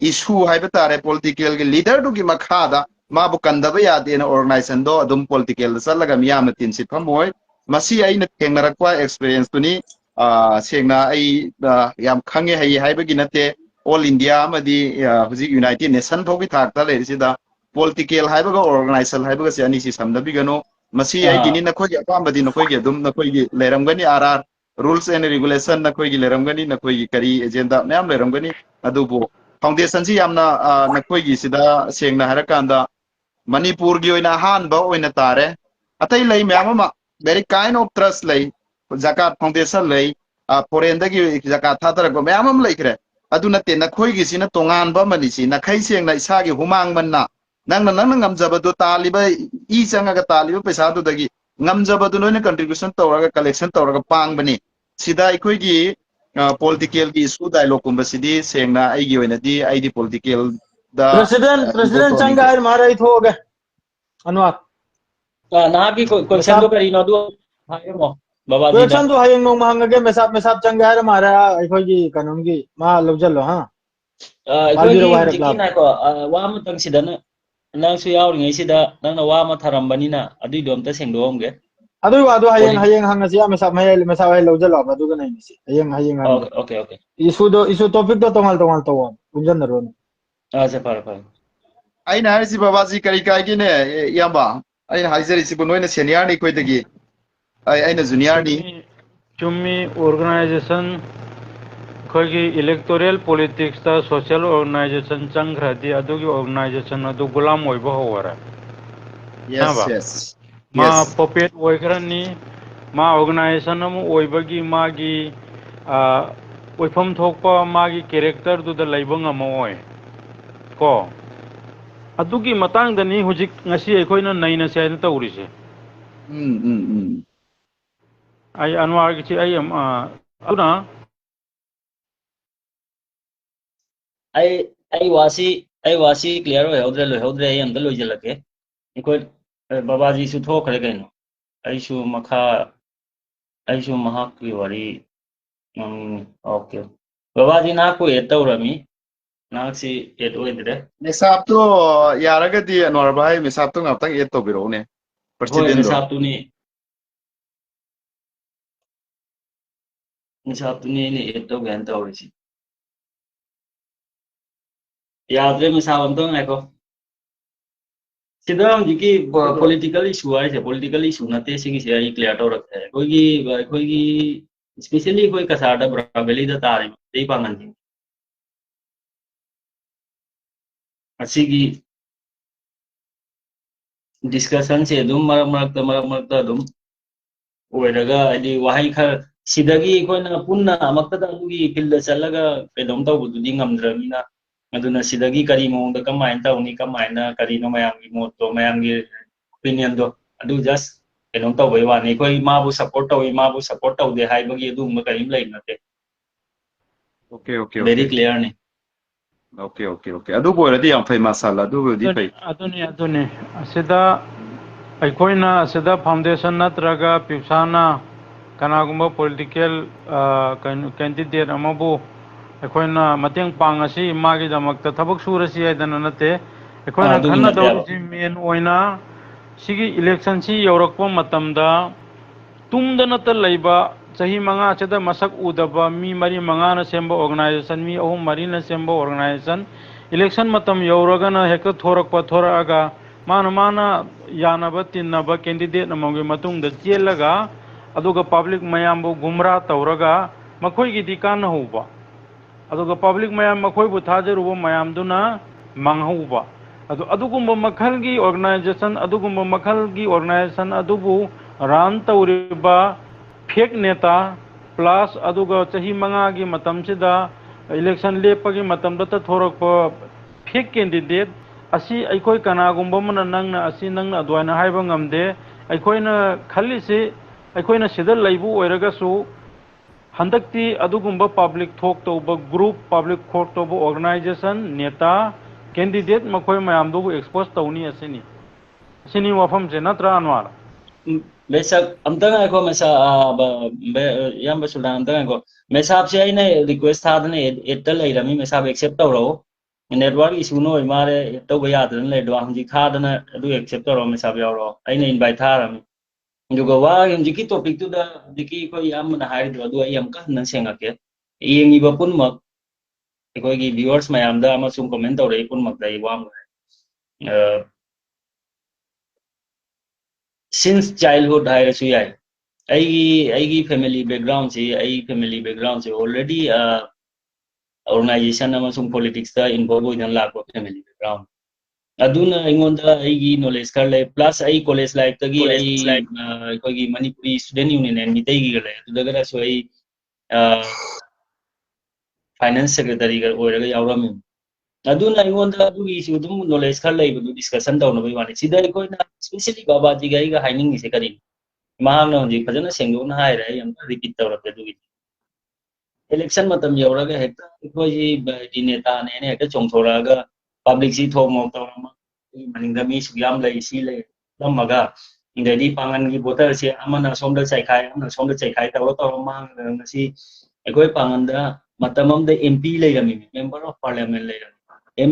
issue haiba tare political gi leader du gi makha da ma bu kandaba ya de na organization do adum political salaga miyam tin sit phamoi masi aina thengnarakwa experience tu ni sengna ai yam khange hai haibagi nate all india amadi huji united nation thogi thak ta le sida political haibaga organization haibaga se ani si samdabi gano masi ai gini na khoi apambadi na khoi ge dum na khoi gi leramgani rr rules and regulation na khoi gi leramgani na khoi gi kari agenda mayam leramgani adubu foundation si yamna na khoi gi sida sengna harakanda manipur gi oina han ba oina tare atai lei mayam ma very kind of trust lei zakat foundation lei foreign da gi zakat thadar go mayam leikre adu na te na khoi gi sina tongan ba mani si na khai seng na isa gi humang man na nang ngamjaba do taliba I changa ga taliba paisa do dagi ngamjaba do no contribution tawraga collection tawraga pang bani sida ikoi gi political gi issue dialogue kumba sidi sengna ai gi oina di ai di political da president changa ai mara I thoge anwar na gi question do kari no do ha mo baba ji question do hayeng no mahanga mesap changa ai mara ikoi gi kanum gi ma lojalo ha ikoi gi na ko wa mu tang sidana nang su yaw ngai sida nang na wa ma tharambani na adu dom ta sengdom ge adu hayeng hanga sia mesap hai lojalo adu ga nai si hayeng okay isu topic do tongal to punjan na ron se par ai na si baba ji kari kai gi ne yamba ai na haizari si bu noina senior ni koi dagi ai na junior ni chummi organization khoi gi electoral politics ta social organization changradi adu gi organization adu gulam oibo howara yes ma puppet oigrani ma organization am oibagi magi oifam thokpa magi character du da laibang amoi ko adu gi matang da ni hujik ngasi ekhoi na naina se na tawri se ai anwar gi chi ai aduna ai wasi clear ho hodre ai am da loi jalake ikoi babaji su tho khare kaino ai su makha ai su mahak ki wari okay babaji na ko etawrami na si et oidre Misap to yaragadi Anwar bhai misap to ngaptang et to biro ne hoi president do. misap tuni ni eto gan tawrisi yadre misap am to ngaiko सिदा जिकी political issue है political issue नते सिगी से I clear तो रखते हैं कोई की specially कोई कसाड़ा ब्रावेली दा तारी दे पांगन जी असिगी डिस्कशन से मरक मरक दुम ओइरगा अदि वहाई खर सिदगी कोइना पुन्ना अमक्तदा दुगी फिल्ड चलगा पेदम तौबुदुदी ngamdramina aduna sidagi kari mongda kamain tawni kamaina kari no mayamgi motto mayamgi opinion do adu just kenom tawai wani koi mabu support tawde haibagi adu ma karim lai nate Okay, okay, very okay. clear ni Okay, okay, okay. Adu boy di am fai masala adu di fai. aduni asida aikoina asida foundation natraga pipsana kanagumba political candidate amabu aikoina mateng pangasi magi damakta thabak surasi aidana nate aikoina khanna dawri main oina sigi election si yorakpa matamda tumdana ta leiba chahi manga chada masak udaba mi mari manga na semba organization mi ahum mari na semba organization election matam yoraga na hekta thorakpa thoraga mana yanaba tinnaba candidate namongi matung da chelaga aduga public mayambu gumra tawraga makhoi gi dikan huba aduga public mayam makhoi bu thajaruba mayam duna manghuba adugumba makhalgi organization adubu ran tawriba fake neta plus aduga chahi manga gi matam sida election lepagi matam da thorakpa fake candidate asi aikoi kanagumba mana nangna asi nangna adwaina haiba ngamde aikoina khallisi aikoina sida laibu oiraga su handakti adugumba public talk toba group public talk toba organization neta candidate makhoi mayam do expose tawni asini wafam se natra anwar Mesa amtang ako mesa yam basula amtang ako mesa apse ay na request था ने एट्टा ले rummy mesa accept तो रहो network issue no imare to ga yadran le do hamji khadana du accept to rहो mesa yaw ro ai na invite था rami juga wa hamji ki topic tu da diki ko yam na hari do du ai am ka nan senga ke yengi ba pun mak ko gi viewers mayam da ama sum comment to re pun mak dai wam since childhood hairasu yai aigi family background se already organization amasung politics ta involve oidan lakwa family background aduna ingonda aigi knowledge kar le plus ai college life tagi ai koigi manipuri student union and mitai gi gale adugara so ai finance secretary gar oiraga yawrami aduna ingonda adugi issue dum knowledge kar le bu discussion tawna bai wani sida koina especially babaji ga haining ni se kari mahangna honji fajana sengdona haira yam repeat tawrapte dugi election matam yauraga hekta koi di neta ne hekta chongthoraga public si thom tawrama maningda mi suyam lai si lai lamaga indadi pangan gi voter se amana somda chaikhai tawrama ngasi ekoi panganda matamam da mp lai rami member of parliament lai rami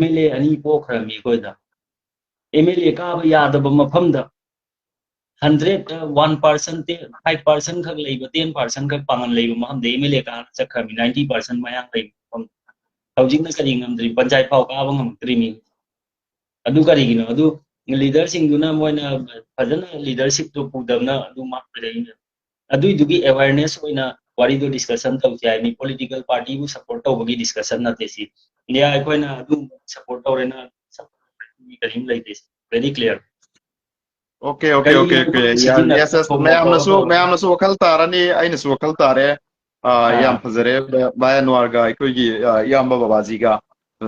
mla ani pokhrami koida mla ka ba yadaba mafamda 100% 5% khak leiba 10% khak pangan leiba maham de mele ka chakhami 90% mayang lei hojingna kari ngamdri panchayat phau ka bang ngamdri mi adu kari gino adu leader sing duna moina fajana leadership to pudamna adu ma reina adu dugi awareness oina wari do discussion tau jai mi political party bu support to bagi discussion na tesi ya koina adu support to rena support karim lai tesi very clear Okay, okay, okay, okay. Yes, yes. Mayam nasu wakal tarani ay nasu wakal tare yam fazare bayan warga ikogi yam babaji ga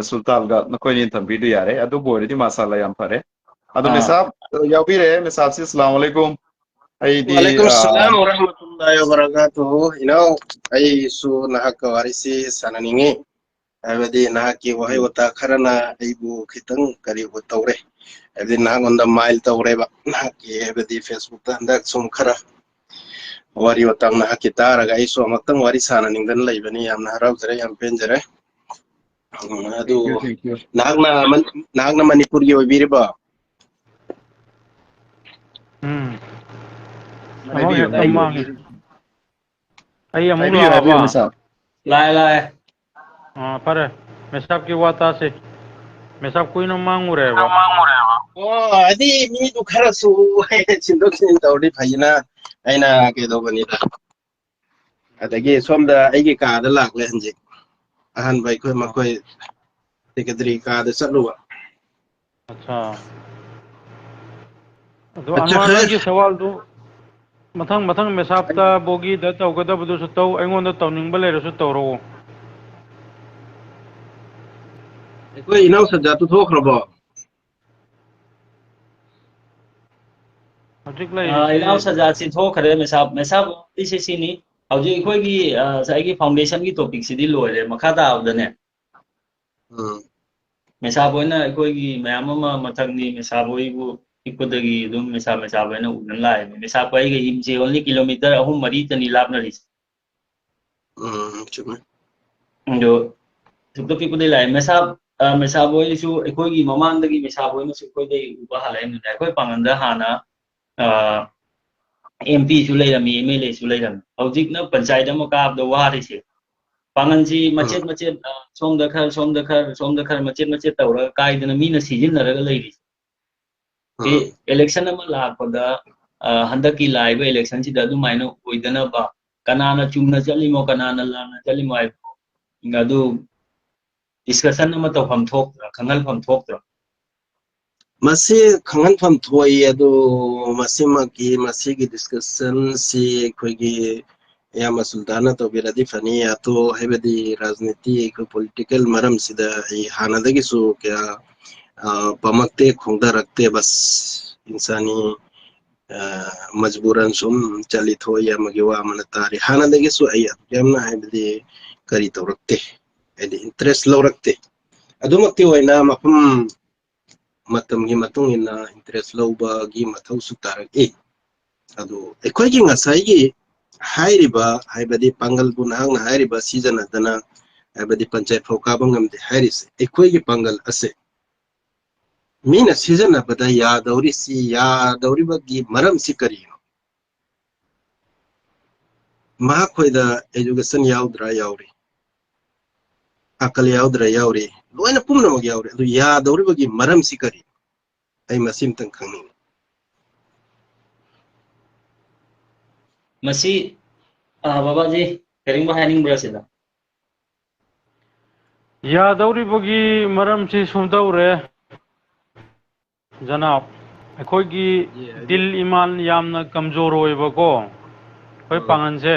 sultan ga nakoi ni thambidu yare adu bore di masala yam pare adu mesab yawire mesab si assalamu alaikum ꯑꯩꯗꯤ वालेकुम सलाम व रहमतुल्लाहि व बरकातुहु इनाव आई सु नाहक वारिसी सनानिंगे हाबदी नाहकी वहाय वता खरना आइबु खितंग करी बु तौरे हाबदी नाहंगोंदा माइल तौरेबा नाहकी हाबदी फेसबुक ता हंदक सुम खरा wari watang नाहकी तारगा आई सु अमक्तंग वारी सनानिंगदन लैबनी यामना हरावजरे याम पेंजरे अदु thank you. नाहकना मणिपुर की ओइबिरिबा अमुक Haibiyo, हेक्ꯇ haibiyo. मांगे अई अमुक Haibiyo, haibiyo, लाबा Mesa. लाए लाए फरे मेसाब की वाता से मेसाब कोई न मांगू रहे बा oh adi mi du khara su chindo kin tawdi phayina aina ke do bani da adagi somda aigi ka da lak le hanje ahan bai khoi makoi tikadri ka da saluwa अच्छा तो अच्छा अनुमान खैर नंगी सवाल दो मथंग मथंग मेसाब ता bogie the तौगदबदु सु तौ अइंगोंदा तौनिंग लेरसु तौरो koi inaw sajja tu thokhrabo हजिक लेरिसे इनाम सजा से थोखरे मेसाब इसे सिनी हौजी अखोइगी साइगी फाउंडेशन की टॉपिक सिदी लोरे मखा ताबदने मेसाब ओइना अखोइगी मयाम अमा मथंगनी मेसाब ओइबु इकुदगी दुम मेसाब ओइना उनन लाए मेसाब पाइगे हिमसे ओनली किलोमीटर अहुम मरी तनी लापनरिस chume जो tukto pikudai lai mesab oi su ekoi gi mamang dagi mesab oi su koi dai uba halai nu dai koi panganda hana MP su lai rami MLA su lai rami hojik na panchayat ma ka abdo wari se pangan si macet som da khar macet tawra kai dana mina season na raga lai ri e election ma la pada handaki live election si da du maino oidana ba kanana chumna chalimo kanana lana chalimo ai ngadu discussion ama to pham thok khangal pham thok tro masi khangan pham thoi adu masi ma ki discussion si khoi gi yama sultana to biradi fani ato hebedi rajniti ko political maram sida ai hana dagi su kya pamakte khongda rakte bas insani majburan sum chali thoi yama gi wa man tari hana dagi su ai yamna hebedi kari to rakte edi interest lo rakte adumakti waina mafam matamgi matung ina interest lauba gi mathau su taragi adu ekoi gi ngasai gi hairiba haibadi pangal bu nang na hairiba season adana haibadi panchayat phoka bangam de hairis ekoi gi pangal ase mina season abada ya dauri ba gi maram si kari ma khoi da education yaudra yauri akal yaudra yauri loina pumna mag yauri adu ya dauri ba gi maram si kari ai masim tang khangni masi baba ji kering ba haning bra sida या दौरी बगी मरम से सुमदौरे जनाब अखोगी दिल ईमान यामना कमजोर होइबको कोई पांगन से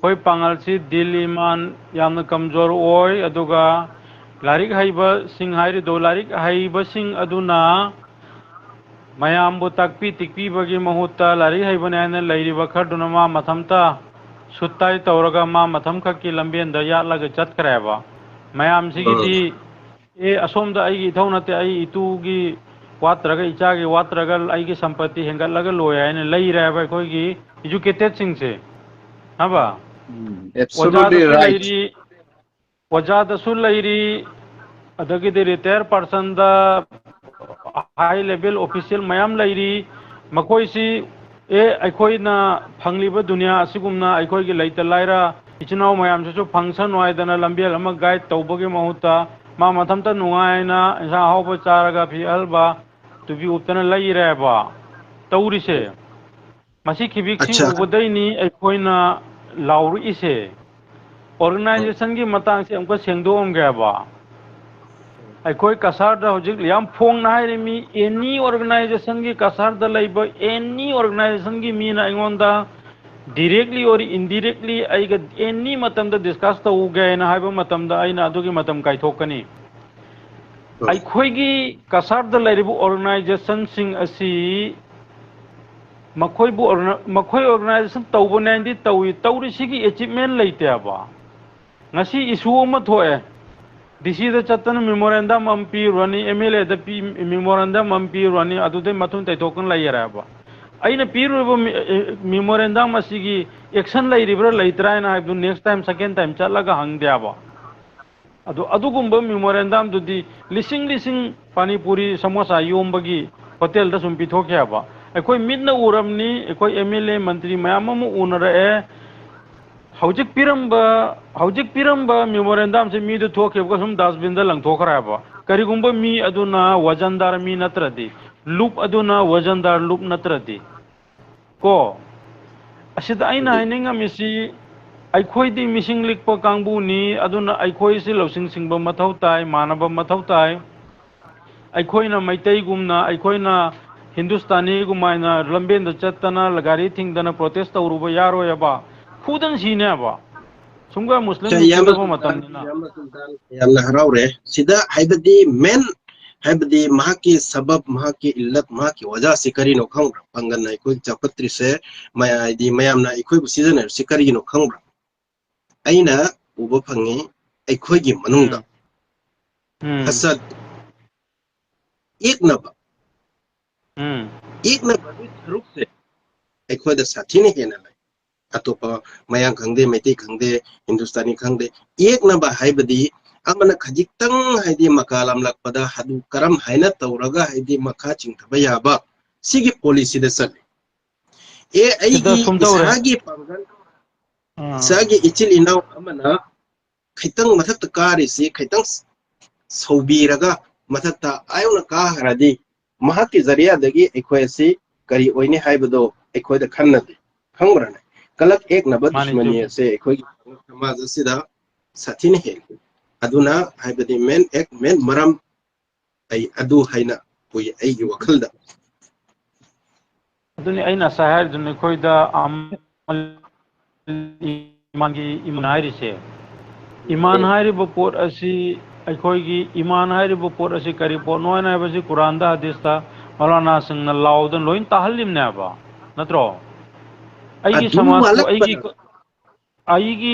कोई पांगल से दिल ईमान यामना कमजोर ओय अदुगा लारिक हाइबा सिंह हाइरि दो लारिक हाइबा सिंह अदुना मयामबु ताकपी तिकपी बगी महुत्ता लारिक हाइबने आने लैरिबा खरदुना मा मथमता सुत्ताई तौरगा मा मथम खक्की लंबेंदा यालगा चतखरेबा मयाम सिगिदी ए असोमदा आइगी थौनते आई इतुगी वात्रगा इचागी वात्रगा आइगी संपत्ति हेंगलगा लोय आइने लैरेबा कोइगी एजुकेटेड सिंगसे हबा Absolutely right. वजादसु लैरी अदगिदे रिटायर पर्सन दा हाई लेवल ऑफिशियल मयाम लैरी मकोइसी ए अखोइना फंगलिबा दुनिया असिगुमना अखोइगी लैता लाइरा इचनाव मयाम से फंक्शन वायदना लंबियल अमा गाइड तौबगे महुता मा मथमता नुंगायना इंसा हाउब चारगा फी अलबा तुबी उतना लैरेबा तौरिसे मसी खिबिक्सी उबदैनी अखोइना लाउरु इसे ऑर्गेनाइजेशन की मतंग से हमको सेंगदोम गयाबा अखोई कसार दा होजिक याम फोंग ना हाइरिमी एनी ऑर्गेनाइजेशन की कसार दा लैबा एनी ऑर्गेनाइजेशन की Meena इंगोंदा directly or indirectly aiga any matam da discuss ta uga na haiba matam da aina adugi matam kai thokani ai khoigi kasar da lairibu organization sing asi मखोई organisation तौबनेंदी तौरी सिगी achievement लेतेबा ngasi isu ama thoe DC da chatan memorandum am pi rani MLA da pi memorandum am pi rani adu de matun tai token lai ra ba aina pi ru memorandum asigi action lai ribra laitra na adu next time second time chalaga hang dia ba adu gumba memorandum du di lising pani puri samosa yombagi hotel da sum pi thokya ba akoi midna uramni akoi MLA mantri mayam mu unara e हौजिक पिरंबा memorandum से मी दो थोके बका सुम dustbin दा lung थोखरा बा करिगुंबा मी अदुना वजनदार मी नत्रदी loop अदुना वजनदार लूप नत्रदी को असिदा आइना हाइनिंग मिसी आइखोइदी मिसिंग लिखप कांगबुनी अदुना आइखोइ से लौसिंग सिंगबा मथौ ताय मानबा मथौ ताय आइखोइना मैतै गुमना आइखोइना हिंदुस्तानी गुमाइना लंबेन द चतना लगारी थिंगदना प्रोटेस्ट तौरुबा यारोयबा खुदन सीने बा सुंगा मुस्लिम yamna haraure sida haibadi men haibadi mahaki sabab mahaki illat mahaki wajah sikari no khang pangan nai ko chapatri se maya di mayam na ikoi bu season sikari no khang aina ubo phangi ikoi gi manungda hasad ek na ba thruk se ikoi da sathini hena अतोपा मयांग खंगदे मैते खंगदे हिंदुस्तानी खंगदे एक नबा हाइबदी अमना खजिक्तंग हाइदी मकालम लकपदा हदु करम हाइना तौरगा हाइदी मखा चिंगथबा याबा सिगी policy दे सले ए आइगी सागी पंगन सागी इचिल इनाव अमना खैतंग मथक कारिसी खैतंग सौबीरगा मथता Iona का हरादी महाकी जरिया दगी एखोयसी करी ओइने हाइबदो एखोयदा खन्नदे खंगरने कलक एक नबद दुश्मनी से कोई समाज सिदा साथी ने है अदुना हाइबदी मेन एक मेन मरम आई अदु हाइना कोई आई वखल दा अदुनी आइना शहर दुने कोई दा ईमान हाइरी से ईमान हाइरी बपोर असी अखोई ईमान हाइरी बपोर असी करी पोर नोयना बसी कुरान दा हदीस ता मौलाना सिंह लाउदन लोइन ताहलिम ने बा नत्रो आइगी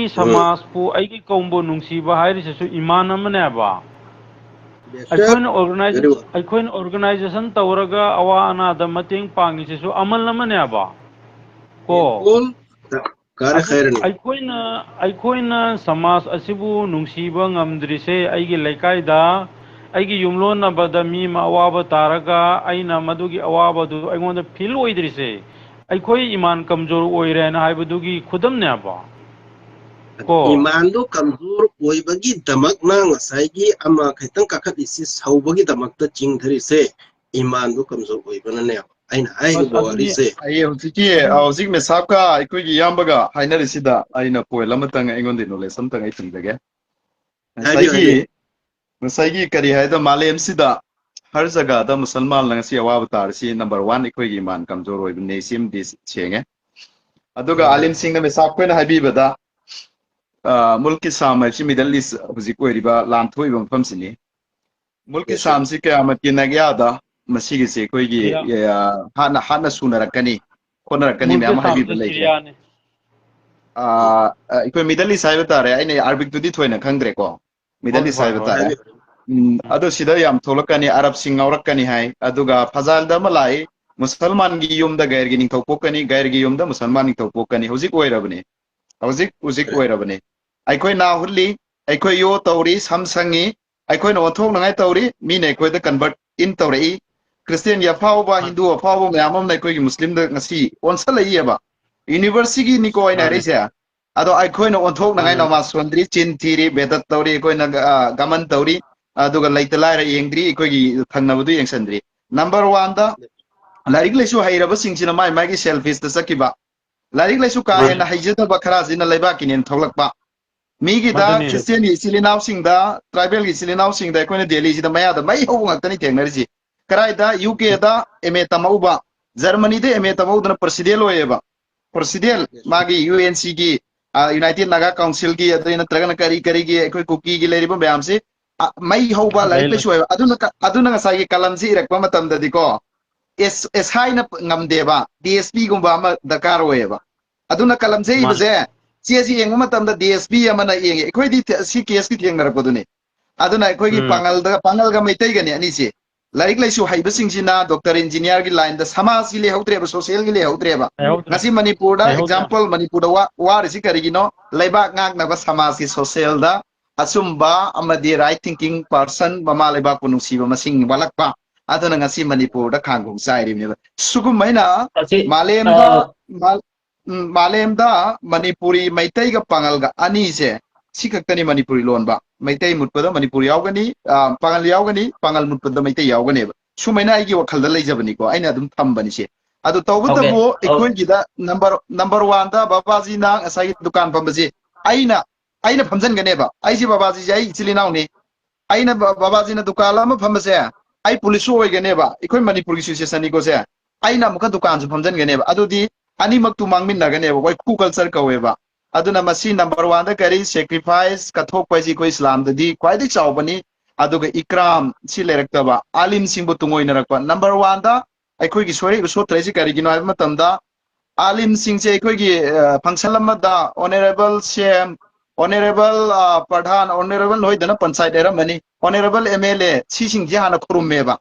समाज को आइगी कौंबो नुंसीबा हाइरिसु ईमान अमने बा अखोइन ऑर्गेनाइजेशन तौरगा अवा अना द मतेंग पांगिसिसु अमल अमने बा को अखोइन समाज असिबु नुंसीबा ngamdrise आइगी लेकाइदा आइगी युमलोन नबदा मी अवाबा तारगा आइना मदुगी अवाबा दु आइगोंदा फील ओइद्रिसे अखोई ईमान कमजोर ओइरे ना हाइबदुगी खुदम ने बा को ईमान दो कमजोर ओइबगी दमक ना ngसाइगी अमा खैतंग काखत इसी सौबगी दमक त चिंगधरि से ईमान दो कमजोर ओइबन ने आइन हाइ बोरी से आई हौजिक में साबका अखोई यामबगा हाइनरिसिदा आइना पोइल अमतंग एंगोंदि नॉलेज समतंग आई थिंगदगे ngsaigi kari haida malem sida हर जगह दा मुसलमान लंगसी अवाब तारसी नंबर 1 इकोगी मान कमजोर होय नेसिम दिस छेंगे अदुगा आलिम सिंह में साकोइन हाबिबदा मुल्क साम छि मिडल ईस्ट हुजि कोइरिबा लांथोइ बंफम सिनी मुल्क साम सि कयामत की नगयादा मसिगी से कोइगी हाना सुनरकनी कोनरकनी में हम हाबिब ले इको मिडल ईस्ट हाइबा तारे आइने अरबिक दुदी थोइना खंग्रे को मिडल ईस्ट हाइबा तारे अदो सिदा याम थोलकनी अरब सिंगावरकनी हाय अदुगा फजाल द मलाई मुसलमान गी युम द गैर गी निथौ पोकनी गैर गी युम द मुसलमान निथौ पोकनी हुजिक ओइरबने हुजिक ओइरबने आइखोय ना हुरली आइखोय यो तौरी समसंगी आइखोय नो थोक नंगाय तौरी मी ने कोय द कन्वर्ट इन तौरी क्रिश्चियन या फावबा हिंदू फावबा म्यामम नै कोय गी मुस्लिम द ngasi onsalaiba university ni ko ina reisa ado आइखोय नो थोक नंगाय नमा सोंद्री चिन थीरी बेदत तौरी कोय न गमन तौरी अदुगा लाइतलारा येंद्री इकोगी थंगनबदु येंसंद्री नंबर 1 दा लारिक लेसु हाइरबा सिंगसिना माइ मागी सेल्फिस द सकिबा लारिक लेसु का हेना हाइजदा बखरा जिना लेबा किनेन थोलकपा मीगी दा क्रिश्चियन इसिलिनाव सिंगदा ट्राइबल इसिलिनाव सिंगदा कोने दिल्ली जिदा माया दा मै हो ngakतनी थेंगनरिसि कराय दा यूके दा एमए तमौबा जर्मनी दे एमए तमौदना प्रेसिडेंट होयबा प्रेसिडेंट मागी यूएनसी की यूनाइटेड नागा काउंसिल की अदरिना त्रगना करी की कोई कुकी की लेरिबा ब्याम से मई हौबा लाइक लेसु अदुना ngसाई कलम से इरकपा मतम ददिको SI na ngamdeba DSP gumba ama dakar oeba aduna kalam sei base CSI yeng matamda DSP amana yeng ekhoi di si case ki theng narakodune aduna ekhoi gi pangal ga maitai gani ani se laik laisu haiba singsina doctor engineer gi line da samaj gi le hautreba social gi le hautreba ngasi manipur da example manipur da wa risi karigino laibak ngak na ba samaj gi social da asumba amadi right thinking person mama laibak punusi ba masing walakpa aduna ngasi manipur da khanggung sai ri ne sugum maina malem da manipuri maitai ga pangal ga ani se sikakani manipuri lon ba maitai mutpada manipuri yaugani pangal yaugani pangal mutpada maitai yaugani ba sumaina ai gi wakhal da leijabani ko aina adum thambani se adu tawbata bo ekoi gi da number 1 da babaji na asai dukan pambaje aina phamjan gane ba ai si babaji jai chilinaw ne aina babaji na dukan ama phambase ai police oi gane ba ekoi manipur gi situation ni ko se aina muka dukan su phamjan gane ba adu di ani mak tu mangmin na gane ba wai ku culture ka we ba aduna masi number 1 da kari sacrifice kathok paisi ko islam da di kwai di chawbani aduga ikram si lerakta ba alim singbu tungoi na rakwa number 1 da aikoi gi sori so traisi kari gi no ai matam da alim sing se aikoi gi function lam da honorable cm honorable pradhan honorable loi dana panchayat era mani honorable mla si sing ji hana khurum me ba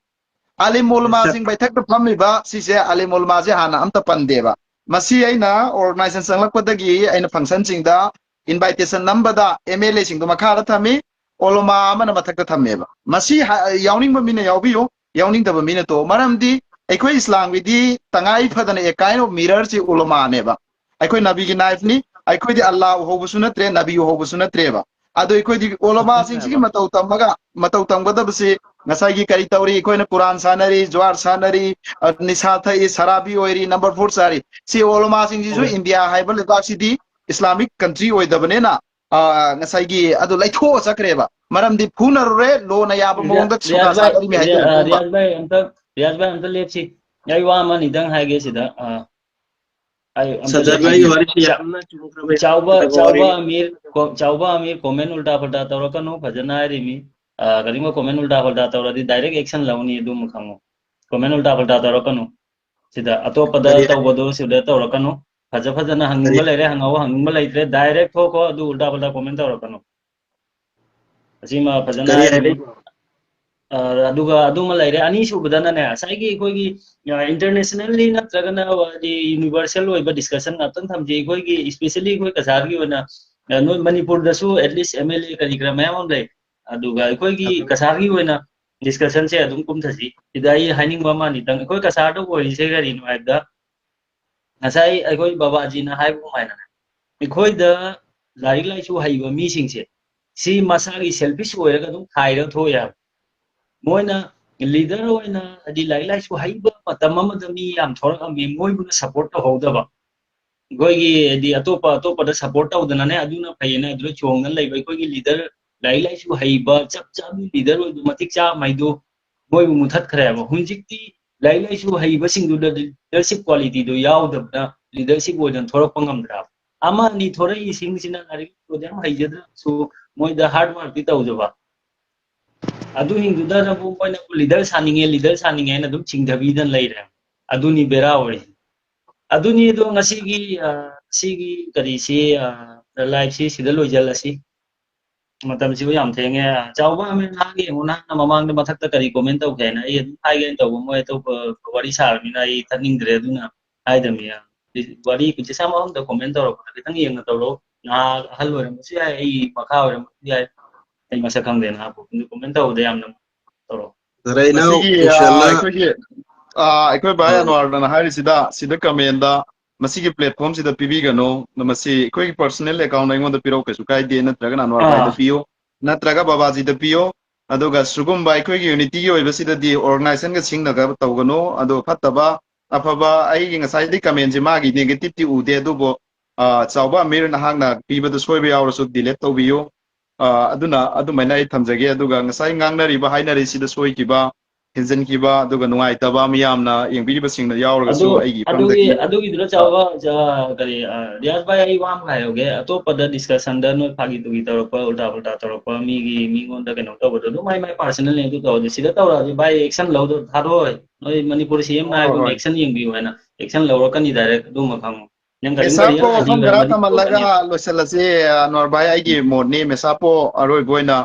alim ulama sing bai thak da phammi ba si se alim ulama je hana amta pande ba masi aina organization sanglakpadagi aina function singda invitation number da MLA singdo makara thami oloma amana mathakta thammeba masi yawning ba mina yawbiyo yawning da ba mina to maramdi aikoi islam widi tangai phadana a kind of mirror chi oloma neba aikoi nabi gi knife ni aikoi di allah hobu sunatre nabi hobu sunatre ba ado aikoi di oloma sing sigi matau tamga da bse ngasai gi kari tawri aikoi na quran sanari jawar sanari nisa thai sarabi oiri number 4 sari si oloma sing ji india haibal lebak sidi islamic country oi dabane na ngasai gi ado laitho sakreba maramdi phunarure lo na yaba mongda suka sa kari mi haidar Riyaz bhai amta lepsi ai wa ma nidang haige sida ai Sajadai wari yamna chumukrabai chauba amir comment ulta phata tawrakanu phajana rimi kadima comment ulta phata tawradi direct action launi dum khango comment ulta phata tawrakanu sida atopada tawbodo sida tawrakanu phajana hangba lere hangawa hangba laitre direct ho ko adu ulta phata comment tawrakanu asima phajana aduga aduma laire ani subadana ne asai gi koi gi internationally natragana di universal oiba discussion atan thamji koi gi especially koi kasar gi ona no manipur da su at least MLA kaligram mayam lai aduga koi gi kasar gi ona discussion se adum kum thasi idai haning mama ni tang koi kasar do oi se gari no aida asai koi baba ji na hai bu mai na koi da lari lai su haiba mi sing se si masa gi selfish oira ga dum khaira thoya moina leader oina adi lai su haiba matam amada mi am thora mi moi bu support to hodaba goi gi di atopa da support to dana ne aduna phayena adro chong nan lai bai koi gi leader lai su haiba chap leader oi du matik cha mai do moi bu muthat khare ba hunjikti lai su haiba sing du leadership quality do yaw da leadership oi dan thora pangam dra ama ni thora i sing sina ari to jam haijadra so moi da hard work ti tawjaba adu hinduda na bu point na leader saninge na dum chingdabi dan laire aduni bera ori aduni do ngasi gi sigi kari si live si sidal lojal asi matam si yam thenge chawba me na gi una na mamang de mathak ta kari comment tau kaina ai hai gen tau mo to wari sar mi na ai taning dre duna ai da mi wari ku chama hom da comment tau ko tang yeng na tau ro na hal wer mo si ai makha wer mo ai ai masa kang den ha bu comment tau de yam na toro right now inshallah aikoi bai anwar na hari sida comment da masigi platform sida pb gano na masi koi personal account ngon da piro ke sukai de na traga anwar bai da pio na traga babaji da pio adoga sugum bai koi unity gi oiba sida di organization ga sing na ga tau gano ado phataba afaba ai gi ngasai di comment ji magi negative ti ude do bo chawba mir na hang na piba da soiba yaw so delete to bio aduna adu mainai thamjage aduga ngasai ngangnari ba hainari sida soi ki ba ꯍꯦꯟꯖꯟꯈꯤꯕ ꯑꯗꯨꯒ ꯅꯨꯡꯉꯥꯏꯇꯕ ꯃꯤꯌꯥꯝꯅ ꯌꯦꯡꯕꯤꯔꯤꯕꯁꯤꯡꯅ ꯌꯥꯎꯔꯒꯁꯨ ꯑꯩꯒꯤ ꯑꯗꯨꯒꯤꯗꯨꯅ ꯆꯥꯎꯕ ꯀꯔꯤ ꯔꯤꯌꯥꯖ ꯚꯥꯏ ꯑꯩ ꯋꯥ ꯑꯃ ꯍꯥꯏꯍꯧꯒꯦ ꯑꯇꯣꯞꯄꯗ ꯗꯤꯁꯀꯁꯟꯗ ꯅꯣꯏ ꯐꯥꯒꯤ ꯇꯨꯒꯤ ꯇꯧꯔꯛꯄ ꯎꯜꯇꯥ ꯄꯨꯜꯇꯥ ꯇꯧꯔꯛꯄ ꯃꯤꯉꯣꯟꯗ ꯀꯩꯅꯣ ꯇꯧꯕꯗꯣ ꯑꯗꯨꯝ ꯃꯥꯏ ꯄꯥꯔꯁꯅꯦꯜꯅꯤ ꯑꯗꯨ ꯇꯧꯔꯗꯤ ꯁꯤꯗ ꯇꯧꯔꯛꯑꯗꯤ ꯚꯥꯏ ꯑꯦꯛꯁꯟ ꯂꯧꯗꯣ ꯊꯥꯗꯣꯛꯑꯣꯏ ꯅꯣꯏ ꯃꯅꯤꯄꯨꯔ ꯁꯤ ꯑꯦꯝꯅ ꯍꯥꯏꯒꯨꯝ ꯑꯦꯛꯁꯟ ꯌꯦꯡꯕꯤꯌꯨ ꯍꯥꯏꯅ ꯑꯦꯛꯁꯟ ꯂꯧꯔꯛꯀꯅꯤ ꯗꯥꯏꯔꯦꯛ ꯑꯗꯨꯃ ꯈꯪꯉꯣ ꯅꯪ ꯀꯔꯤꯒꯨꯝꯕ ꯃꯦꯁꯥꯄꯣ ꯔꯤꯌꯦꯜ ꯋꯥꯐꯝ ꯍꯥꯏꯕꯤꯌꯨ ꯈꯔ ꯍꯥꯏꯔꯝꯃꯗꯤ ꯊꯝꯍꯜꯂꯒ ꯊꯣꯛꯀꯅꯦꯕ ꯂꯣꯏꯁꯤꯜꯂꯁꯤ ꯑꯅꯋꯥꯔ ꯚꯥꯏ ꯑꯩꯒꯤ ꯃꯣꯠꯅꯤ ꯃꯦꯁꯥꯄꯣ ꯑꯔꯣꯏꯕ ꯑꯣꯏꯅ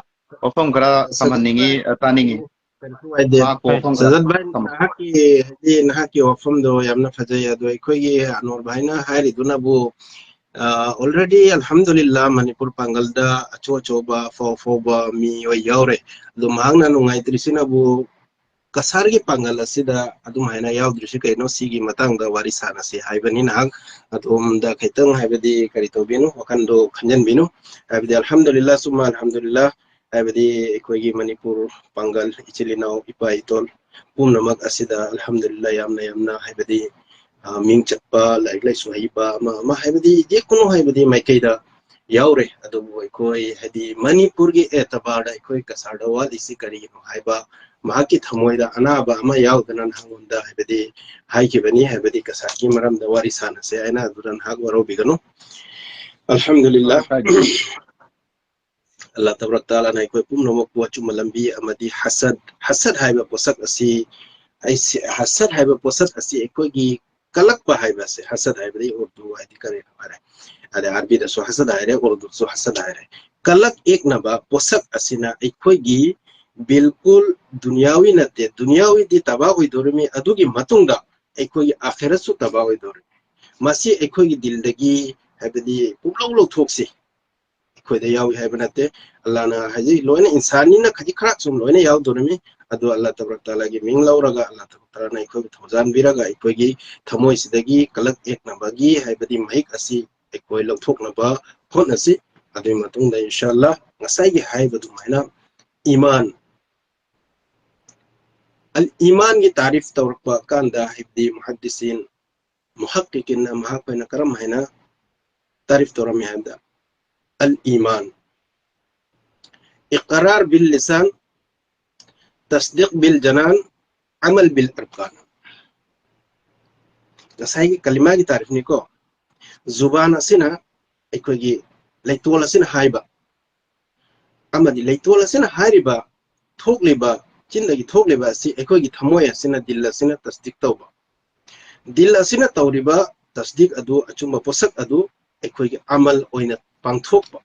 ꯋꯥꯐꯝ ꯈꯔ ꯊꯝꯍꯟꯅꯤꯡꯉꯤ ꯇꯥꯅꯤꯡꯉꯤ ꯃꯍꯥꯛꯄꯨ ꯋꯥꯐꯝ ꯈꯔ ꯁꯖꯠ ꯚꯥꯏ ꯊꯝꯃꯣ ꯅꯍꯥꯛꯀꯤ ꯋꯥꯐꯝꯗꯣ ꯌꯥꯝꯅ ꯐꯖꯩ ꯑꯗꯣ ꯑꯩꯈꯣꯏꯒꯤ ꯑꯅꯣꯔ ꯚꯥꯏꯅ ꯍꯥꯏꯔꯤꯗꯨꯅꯕꯨ already alhamdulillah manipur pangalda acho-achoba fo-foba miyoy yaure adu mahangna nungaitrisinabu kasargi pangal asida adum haina yaudrisi kaino sigi matangda wari sanase haibani nahak adumda kaitang haibadi kari tobinu wakando khanjan binu haibadi alhamdulillah summa alhamdulillah haibadi ekoigi manipur pangal ichilinau ipa itol pumnamak asida alhamdulillah yamna haibadi ming chakpa lai suhaiba ma haibadi je kuno haibadi maikaida yaure adu ekoi hadi manipur gi etabarda ekoi kasarda wali si kari no haiba mahaki thamoida anaba ama yaudana hangunda haibadi haikibani haibadi kasaki maramda wari sana se aina duran hag waro bigano alhamdulillah Allah tabarak taala na ekoi pumno mokwa chumalambi amadi hasad haiba posak asi hasad haiba posak asi ekoi gi kalak pa haiba se hasad haiba di urdu adi kare hare ada arbi da so hasad haire urdu so hasad haire kalak ek na ba posak asina ekoi gi bilkul dunyawi nate dunyawi di taba hoi dormi adugi matungda ekoi akhirat su taba hoi dormi masi ekoi gi dildagi haibadi publong thoksi ekoi da yawi haiba nate Allah na haji loina insani na khaji khara sum loina yaw dormi adu Allah tabarak taala gi ming lauraga Allah tabarak taala na ekoi thojan biraga ekoi gi thamoi sidagi kalak ek na bagi haibadi mahik asi ekoi lokthok na ba honasi adu matungda inshallah ngasai gi haibadu maina iman al-iman की तारीफ तौरपा कांदा हिब्दी मुहद्दिसिन मुहक्किकिन महकना करम हैना तारीफ तौरम हैदा al-iman इकरार bill लिसान तस्दीक bill जनान अमल bill अरकान नसाई की कलिमा की तारीफ निको जुबान असिना एकोगी लेतोल असिना हाइबा अमदी लेतोल असिना हारिबा थोकलिबा चिंदगी थोकलिबा असि एकोगी थमोय असिना दिल असिना तस्दीक तौबा दिल असिना तौरिबा तस्दीक अदु अचुमा पोसक अदु एकोगी अमल ओइना पांथोकबा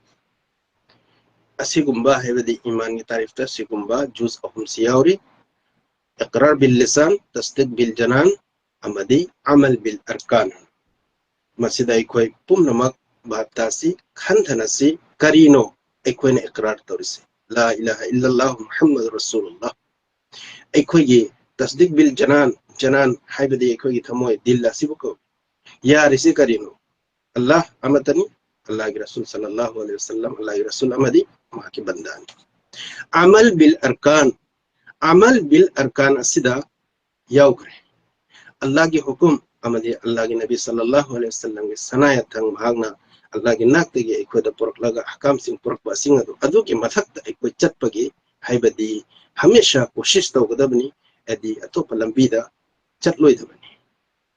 असिगुम्बा हैबदी ईमान की तारीफ ता सिगुम्बा जुज अहुम सियावरी इकरार बिल लिसान तस्दीक बिल जनान अमदी अमल बिल अरकान मसिदा एकोई पुमनमक बातासी खंथनसी करीनो एकोइना इकरार तौरिसे ला इलाहा इल्लल्लाह मुहम्मद रसूलुल्लाह एकोई तस्दीक बिल जनान हैबदी एकोई थमोय दिल असिबको या रिसी करीनो अल्लाह अमतनी अल्लाह के रसूल सल्लल्लाहु अलैहि वसल्लम अल्लाह के रसूल अमदी मां की बंदान अमल बिल अरकान असिदा याउकरे अल्लाह के हुकुम अमदी अल्लाह के नबी सल्लल्लाहु अलैहि वसल्लम के सनाया थंग भागना अल्लाह के नाक तगे एकोदा पुरकलगा हकाम सिंह पुरकबा सिंह अदु के मथक एको चटपगे हाइबदी हमेशा कोशिश तौगदबनी अदी अतोप लंबीदा चटलोइदबनी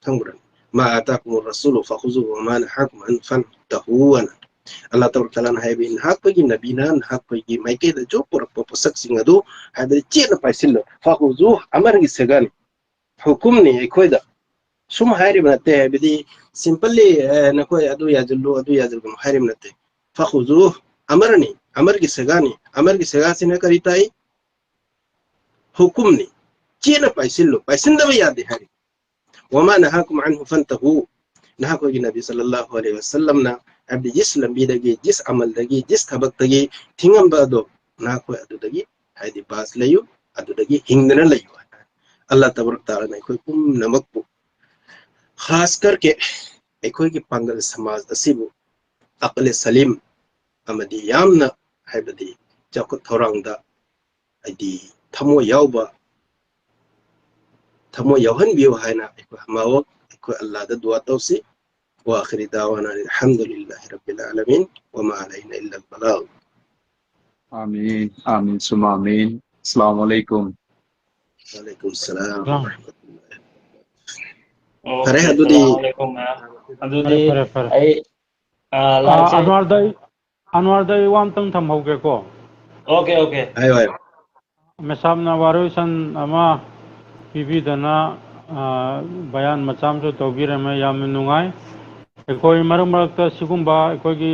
थंगुरन मा आताकुम रसूल फखुजुहु व मा नहाकुम अन फंतहुवन Allah taala haibin hakki nabina hakki maike da jo por posak singadu habi chena paisillo fakhuzu amargi segan hukum ni ekoida sum hairi banate habidi simply nako adu yazullu hairi banate fakhuzu amargi segani karitai hukum ni chena paisillo paisinda yadi hari wama nahakum anhu fantahu nahako nabi sallallahu alaihi wasallam na abdi jis lambi dagi jis amal dagi jis thabak dagi thingam ba do na ko adu dagi haidi bas layu adu dagi hingdana layu Allah tabarak taala na koi kum namak bu khas karke ekoi ki pangal samaj asibu aqle salim amadi yamna haibadi jakot thorangda aidi thamo yawhan biyo haina ekoi hamawo ekoi Allah da dua tausi وآخر دعوانا الحمد لله رب العالمين وما علينا إلا البلاغ آمين آمين ثم آمين السلام عليكم Waalaikum salam. Salam. Fare Okay, adudi assalamualaikum ma'am. Adudi Fare. ay live se Anwar dai wan tang tham ho ke ko. okay okay. ayo. Mesam na waru san ama pipi dana bayan macham so tobire me yam nungai. Ekoi maram marakta sigumba ekoi gi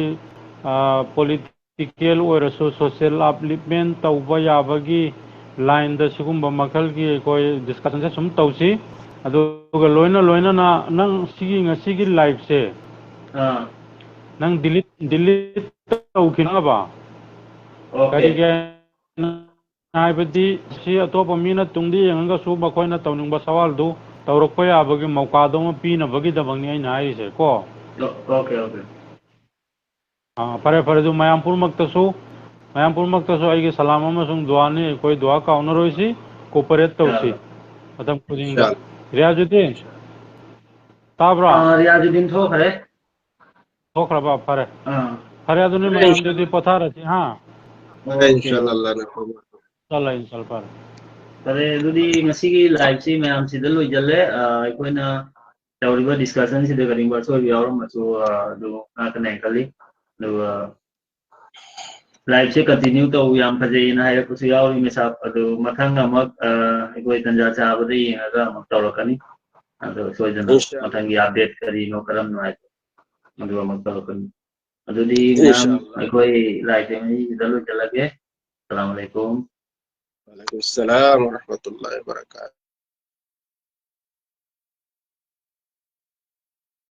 political oirasu social upliftment tauba yabagi line da sigumba makal gi ekoi discussion se sum tausi aduga loina na nang sigi live se nang delete taukhina ba kari Okay. ge haibadi si atopa mina tungdi yanga su bakoina tauning ba sawal du taurakpa yabagi mauka do pina bagi da bangni ai nai se ko Okay okay. Pare du Mayampur Maktasu ay salam amasung dua ni koi dua ka onaroisi cooperate tausi atam kudinga Riyajuddin tabra Riyajuddin thokare. thokraba pare aduni mayam jodi pathara si ha Okay Inshallah okay. Allah na ko. chala insal pare Pare adudi masigi live si ma'am sida loi jalle aikoina tawriba discussion sida karimba so yawro masu do na connect kali do live se continue to yam phajai na hay kusu yaw ni sa adu mathang amak ikoi tanja cha abadi aga amak tawrakani adu so jana Inshallah. mathang ya update kari no karam no ay adu amak tawrakani adu di nam Inshallah. ikoi live ni dalu jalage assalamualaikum Waalaikumsalam warahmatullahi wabarakatuh.